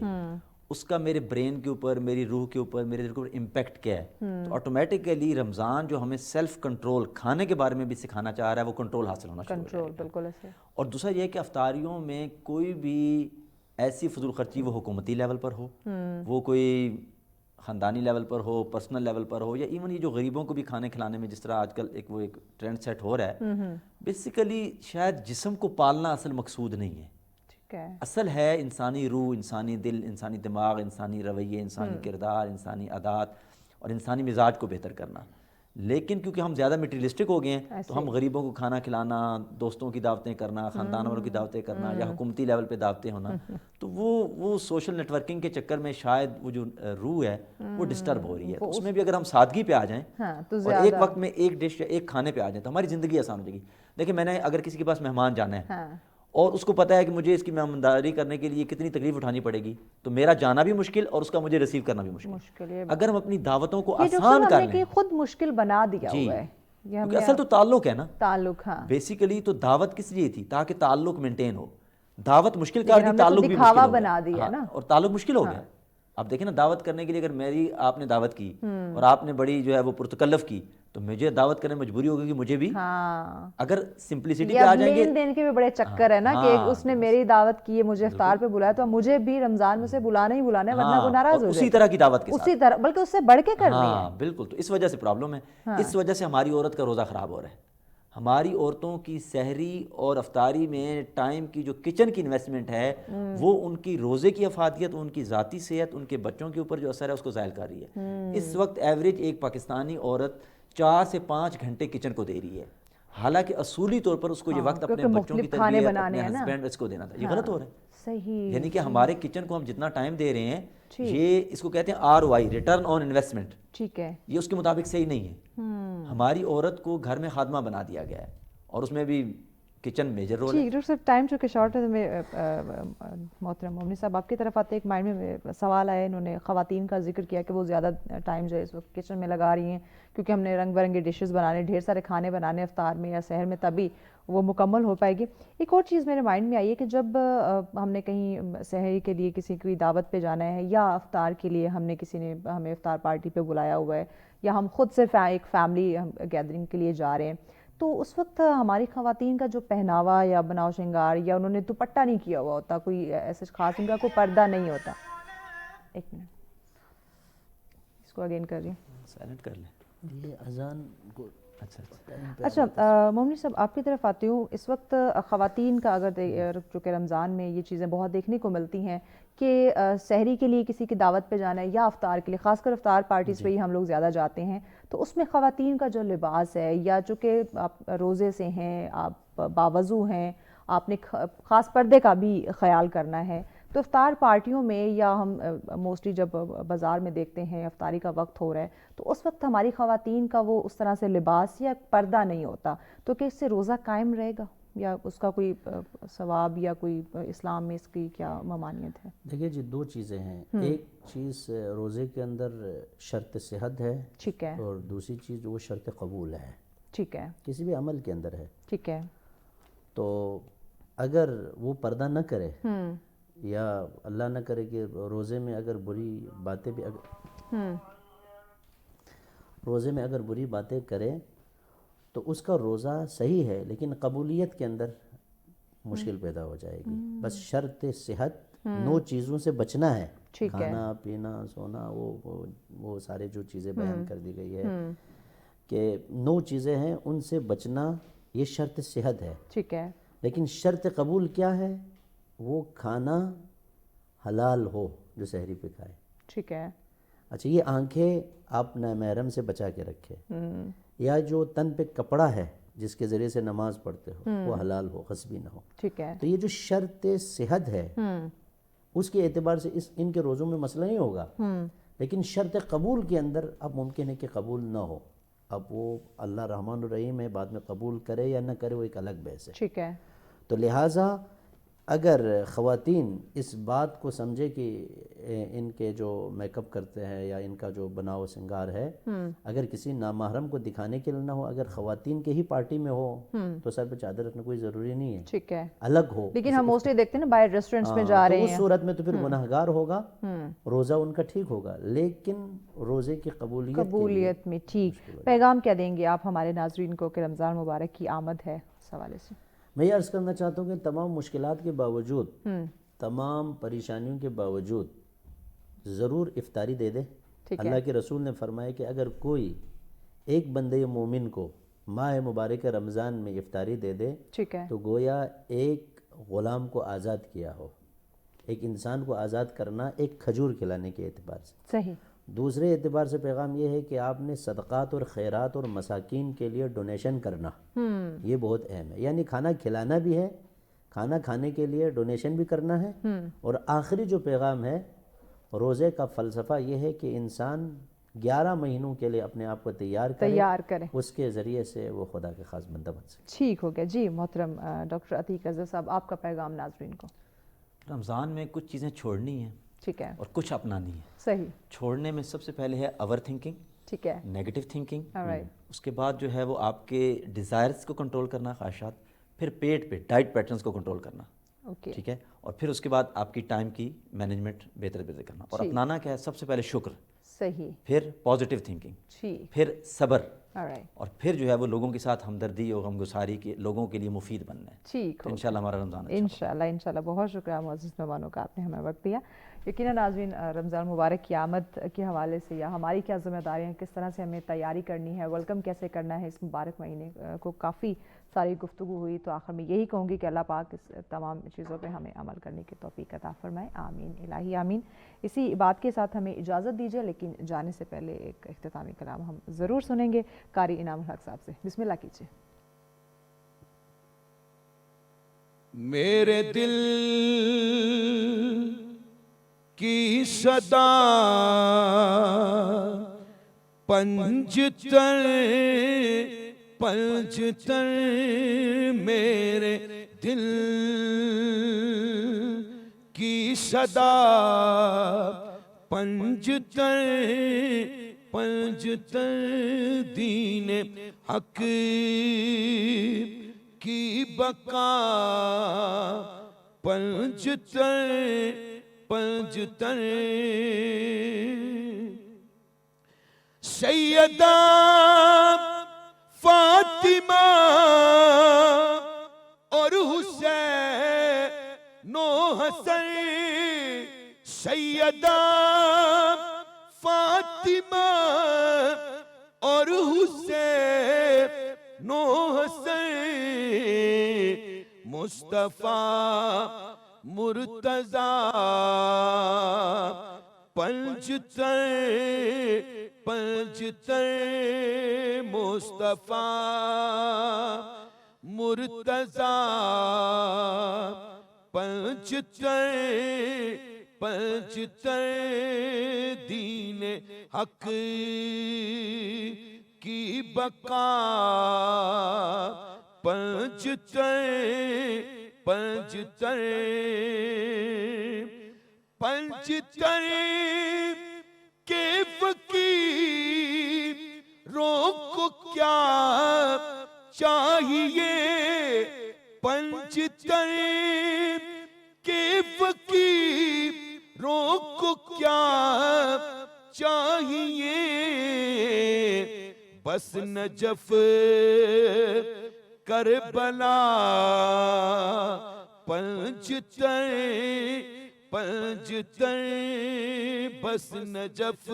اس کا میرے برین کے اوپر، میری روح کے اوپر، میرے دل کے اوپر امپیکٹ کیا ہے، تو آٹومیٹیکلی رمضان جو ہمیں سیلف کنٹرول کھانے کے بارے میں بھی سکھانا چاہ رہا ہے، وہ کنٹرول حاصل ہونا شروع ہو جائے کنٹرول، گا۔ بالکل ایسے۔ اور دوسرا یہ ہے کہ افطاریوں میں کوئی بھی ایسی فضول خرچی، وہ حکومتی لیول پر ہو، وہ کوئی خاندانی لیول پر ہو، پرسنل لیول پر ہو، یا ایون یہ جو غریبوں کو بھی کھانے کھلانے میں جس طرح آج کل ایک ٹرینڈ سیٹ ہو رہا ہے، بیسیکلی شاید جسم کو پالنا اصل مقصود نہیں ہے، اصل ہے انسانی روح، انسانی دل، انسانی دماغ، انسانی رویے، انسانی کردار، انسانی عادات اور انسانی مزاج کو بہتر کرنا۔ لیکن کیونکہ ہم زیادہ میٹیریلسٹک ہو گئے ہیں، تو ہم غریبوں کو کھانا کھلانا، دوستوں کی دعوتیں کرنا، خاندان والوں کی دعوتیں کرنا، یا حکومتی لیول پہ دعوتیں ہونا، تو وہ سوشل نیٹ ورکنگ کے چکر میں شاید وہ جو روح ہے وہ ڈسٹرب ہو رہی ہے۔ تو اس میں بھی اگر ہم سادگی پہ آ جائیں اور ایک وقت میں ایک ڈش یا ایک کھانے پہ آ جائیں تو ہماری زندگی آسان ہو جائے گی۔ دیکھیں، میں نے اگر کسی کے پاس مہمان جانا ہے اور اس کو پتہ ہے کہ مجھے اس کی مہمانداری کرنے کے لیے کتنی تکلیف اٹھانی پڑے گی، تو میرا جانا بھی مشکل اور اس کا مجھے ریسیو کرنا بھی مشکل ہے۔ اگر ہم اپنی دعوتوں کو آسان کر لیں، خود مشکل بنا دیا ہوا ہے، کیونکہ اصل تو تعلق ہے نا، تعلق۔ ہاں، بیسیکلی تو دعوت کس لیے تھی؟ تاکہ تعلق مینٹین ہو۔ دعوت مشکل کر دی، تعلق بھی مشکل ہو بنا دیا نا، اور تعلق مشکل ہو گیا۔ اب دیکھیں نا، دعوت کرنے کے لیے اگر آپ نے دعوت کی اور آپ نے بڑی جو ہے وہ پرتکلف کی، تو مجھے دعوت کرنے مجبوری ہوگی کہ مجھے بھی، اگر سمپلسٹی پہ آ جائیں گے، لین دین کے بھی بڑے چکر ہے نا کہ اس نے میری دعوت کی ہے، مجھے افطار پہ بلایا، تو مجھے بھی رمضان میں سے بلانا ہی بلانا ہے، ورنہ وہ ناراض ہو جائے، اسی طرح کی دعوت کے ساتھ، اسی طرح، بلکہ اس سے بڑھ کے کرنی ہے۔ ہاں بالکل، تو اس وجہ سے پرابلم ہے، اس وجہ سے ہماری عورت کا روزہ خراب ہو رہا ہے۔ ہماری عورتوں کی سحری اور افطاری میں ٹائم کی جو کچن کی انویسٹمنٹ ہے، وہ ان کی روزے کی افادیت، ان کی ذاتی صحت، ان کے بچوں کے اوپر جو اثر ہے اس کو ظاہر کر رہی ہے۔ اس وقت ایوریج ایک پاکستانی عورت 4 سے 5 گھنٹے کچن کو دے رہی ہے، حالانکہ اصولی طور پر اس کو یہ وقت اپنے بچوں کی تربیت، اپنے ہسبینڈ اس کو دینا تھا۔ یہ غلط ہو رہا ہے، صحیح، یعنی کہ ہمارے کچن کو ہم جتنا ٹائم دے رہے ہیں، یہ اس کو کہتے ہیں ROI، ریٹرن آن انویسٹمنٹ، ٹھیک ہے، یہ اس کے مطابق صحیح نہیں ہے۔ ہماری عورت کو گھر میں خادمہ بنا دیا گیا ہے، اور اس میں بھی کچن میجر رول ہے۔ ٹھیک، ڈاکٹر صاحب ٹائم چونکہ شارٹ ہے، میں محترم مومنی صاحب آپ کی طرف آتے، ایک مائنڈ میں سوال آیا، انہوں نے خواتین کا ذکر کیا کہ وہ زیادہ ٹائم جو ہے اس وقت کچن میں لگا رہی ہیں، کیونکہ ہم نے رنگ برنگے ڈشز بنانے، ڈھیر سارے کھانے بنانے افطار میں یا سحر میں، تبھی وہ مکمل ہو پائے گی۔ ایک اور چیز میرے مائنڈ میں آئی ہے کہ جب ہم نے کہیں سحری کے لیے کسی کی دعوت پہ جانا ہے، یا افطار کے لیے کسی نے ہمیں افطار پارٹی پہ بلایا ہوا ہے، یا ہم خود سے ایک فیملی گیدرنگ کے لیے جا رہے ہیں، تو اس وقت ہماری خواتین کا جو پہناوا یا بناؤ شنگار، یا انہوں نے دوپٹہ نہیں کیا ہوا ہوتا، کوئی ایسے خاص ان کا کوئی پردہ نہیں ہوتا۔ ایک منٹ، اس کو اگین کر رہی ہوں، سائلنٹ کر لیں، یہ اذان کو اچھا مومنی صاحب آپ کی طرف آتی ہوں۔ اس وقت خواتین کا اگر چونکہ رمضان میں یہ چیزیں بہت دیکھنے کو ملتی ہیں کہ سحری کے لیے کسی کی دعوت پہ جانا ہے، یا افطار کے لیے، خاص کر افطار پارٹیز پہ ہی ہم لوگ زیادہ جاتے ہیں، تو اس میں خواتین کا جو لباس ہے، یا چونکہ آپ روزے سے ہیں، آپ باوضو ہیں، آپ نے خاص پردے کا بھی خیال کرنا ہے، تو افطار پارٹیوں میں، یا ہم موسٹلی جب بازار میں دیکھتے ہیں افطاری کا وقت ہو رہا ہے، تو اس وقت ہماری خواتین کا وہ اس طرح سے لباس یا پردہ نہیں ہوتا، تو کہ اس سے روزہ قائم رہے گا، یا اس کا کوئی ثواب، یا کوئی اسلام میں اس کی کیا ممانعت ہے؟ دیکھیے جی، 2 چیزیں ہیں، ایک چیز روزے کے اندر شرط صحت ہے، ٹھیک ہے، اور دوسری چیز وہ شرط قبول ہے، ٹھیک ہے، کسی بھی عمل کے اندر ہے۔ ٹھیک ہے، تو اگر وہ پردہ نہ کرے، یا اللہ نہ کرے کہ روزے میں اگر بری باتیں بھی روزے میں اگر بری باتیں کرے، تو اس کا روزہ صحیح ہے، لیکن قبولیت کے اندر مشکل پیدا ہو جائے گی۔ بس شرط صحت 9 چیزوں سے بچنا ہے، کھانا پینا سونا، وہ سارے جو چیزیں بیان کر دی گئی ہے کہ 9 چیزیں ہیں، ان سے بچنا یہ شرط صحت ہے، ٹھیک ہے، لیکن شرط قبول کیا ہے؟ وہ کھانا حلال ہو جو سحری پہ کھائے، ٹھیک ہے، اچھا یہ آنکھیں آپ نامحرم سے بچا کے رکھے، یا جو تن پہ کپڑا ہے جس کے ذریعے سے نماز پڑھتے ہو وہ حلال ہو، غصبی نہ ہو، ٹھیک ہے، تو یہ جو شرط صحت ہے اس کے اعتبار سے ان کے روزوں میں مسئلہ نہیں ہوگا، لیکن شرط قبول کے اندر اب ممکن ہے کہ قبول نہ ہو. اب وہ اللہ رحمان الرحیم ہے، بعد میں قبول کرے یا نہ کرے وہ ایک الگ بحث ہے. ٹھیک ہے. تو لہٰذا اگر خواتین اس بات کو سمجھے کہ ان کے جو میک اپ کرتے ہیں یا ان کا جو بناؤ سنگار ہے اگر کسی نامحرم کو دکھانے کے لیے نہ ہو، اگر خواتین کے ہی پارٹی میں ہو تو سر پہ چادر رکھنا کوئی ضروری نہیں ہے. ٹھیک ہے. الگ ہو. لیکن ہم موسٹلی دیکھتے ہیں نا باہر ریسٹورنٹس میں جا رہے ہیں، اس صورت میں تو پھر گناہگار ہوگا، روزہ ان کا ٹھیک ہوگا، لیکن روزے کی قبولیت میں. ٹھیک. پیغام کیا دیں گے آپ ہمارے ناظرین کو کہ رمضان مبارک کی آمد ہے اس حوالے سے؟ میں یہ عرض کرنا چاہتا ہوں کہ تمام مشکلات کے باوجود، تمام پریشانیوں کے باوجود ضرور افطاری دے دے. اللہ کے رسول نے فرمایا کہ اگر کوئی ایک بندے مومن کو ماہ مبارک رمضان میں افطاری دے دے تو گویا ایک غلام کو آزاد کیا ہو. ایک انسان کو آزاد کرنا ایک کھجور کھلانے کے اعتبار سے. صحیح. دوسرے اعتبار سے پیغام یہ ہے کہ آپ نے صدقات اور خیرات اور مساکین کے لیے ڈونیشن کرنا، یہ بہت اہم ہے. یعنی کھانا کھلانا بھی ہے، کھانا کھانے کے لیے ڈونیشن بھی کرنا ہے. اور آخری جو پیغام ہے روزے کا فلسفہ یہ ہے کہ انسان 11 مہینوں کے لیے اپنے آپ کو تیار کرے، اس کے ذریعے سے وہ خدا کے خاص بندہ بن سکے. ٹھیک ہو گیا. جی محترم ڈاکٹر عتیق اظہر صاحب، آپ کا پیغام ناظرین کو؟ رمضان میں کچھ چیزیں چھوڑنی ہیں، ٹھیک ہے، اور کچھ اپنانی ہے. صحیح. چھوڑنے میں سب سے پہلے ہے اوور تھنکنگ، ٹھیک ہے، نیگیٹو تھنکنگ. alright. اس کے بعد جو ہے وہ آپ کے ڈیزائرز کو کنٹرول کرنا، خواہشات. پھر پیٹ پہ ڈائٹ پیٹرنز کو کنٹرول کرنا، ٹھیک ہے. اور پھر اس کے بعد آپ کی ٹائم کی مینجمنٹ بہتر کرنا. اور اپنانا کیا ہے؟ سب سے پہلے شکر، صحیح. پھر پازیٹیو تھنکنگ، ٹھیک. پھر صبر، alright. اور پھر جو ہے وہ لوگوں کے ساتھ ہمدردی اور غمگساری کے لوگوں کے لیے مفید بننا ہے. ٹھیک. انشاءاللہ ہمارا رمضان انشاءاللہ. بہت شکریہ معزز مہمانوں کا، آپ نے ہمیں وقت دیا. یقیناً ناظرین، رمضان مبارک کی آمد کے حوالے سے یا ہماری کیا ذمہ داریاں، کس طرح سے ہمیں تیاری کرنی ہے، ویلکم کیسے کرنا ہے اس مبارک مہینے کو، کافی ساری گفتگو ہوئی. تو آخر میں یہی کہوں گی کہ اللہ پاک اس تمام چیزوں پہ ہمیں عمل کرنے کی توفیق عطا فرمائے. آمین الہی آمین. اسی بات کے ساتھ ہمیں اجازت دیجیے، لیکن جانے سے پہلے ایک اختتامی کلام ہم ضرور سنیں گے قاری انعام الحق صاحب سے. بسم اللہ کیجیے. میرے دل کی صدا پنجتن پنجتن، میرے دل کی صدا پنجتن پنجتن، دین حق کی بقا پنجتن پنجتن. سیدہ فاطمہ اور حسین و حسن، سیدہ فاطمہ اور حسین و حسن، مصطفیٰ مرتضیٰ پنجتن پنجتن، مصطفیٰ مرتضیٰ پنجتن پنجتن، دین حق کی بقا پنجتن پنجتن پنجتن کے فقیروں کو کیا چاہیے، پنجتن کے فقیروں کو کیا چاہیے، بس نجف کربلا پنجتن پنجتن، بس نجف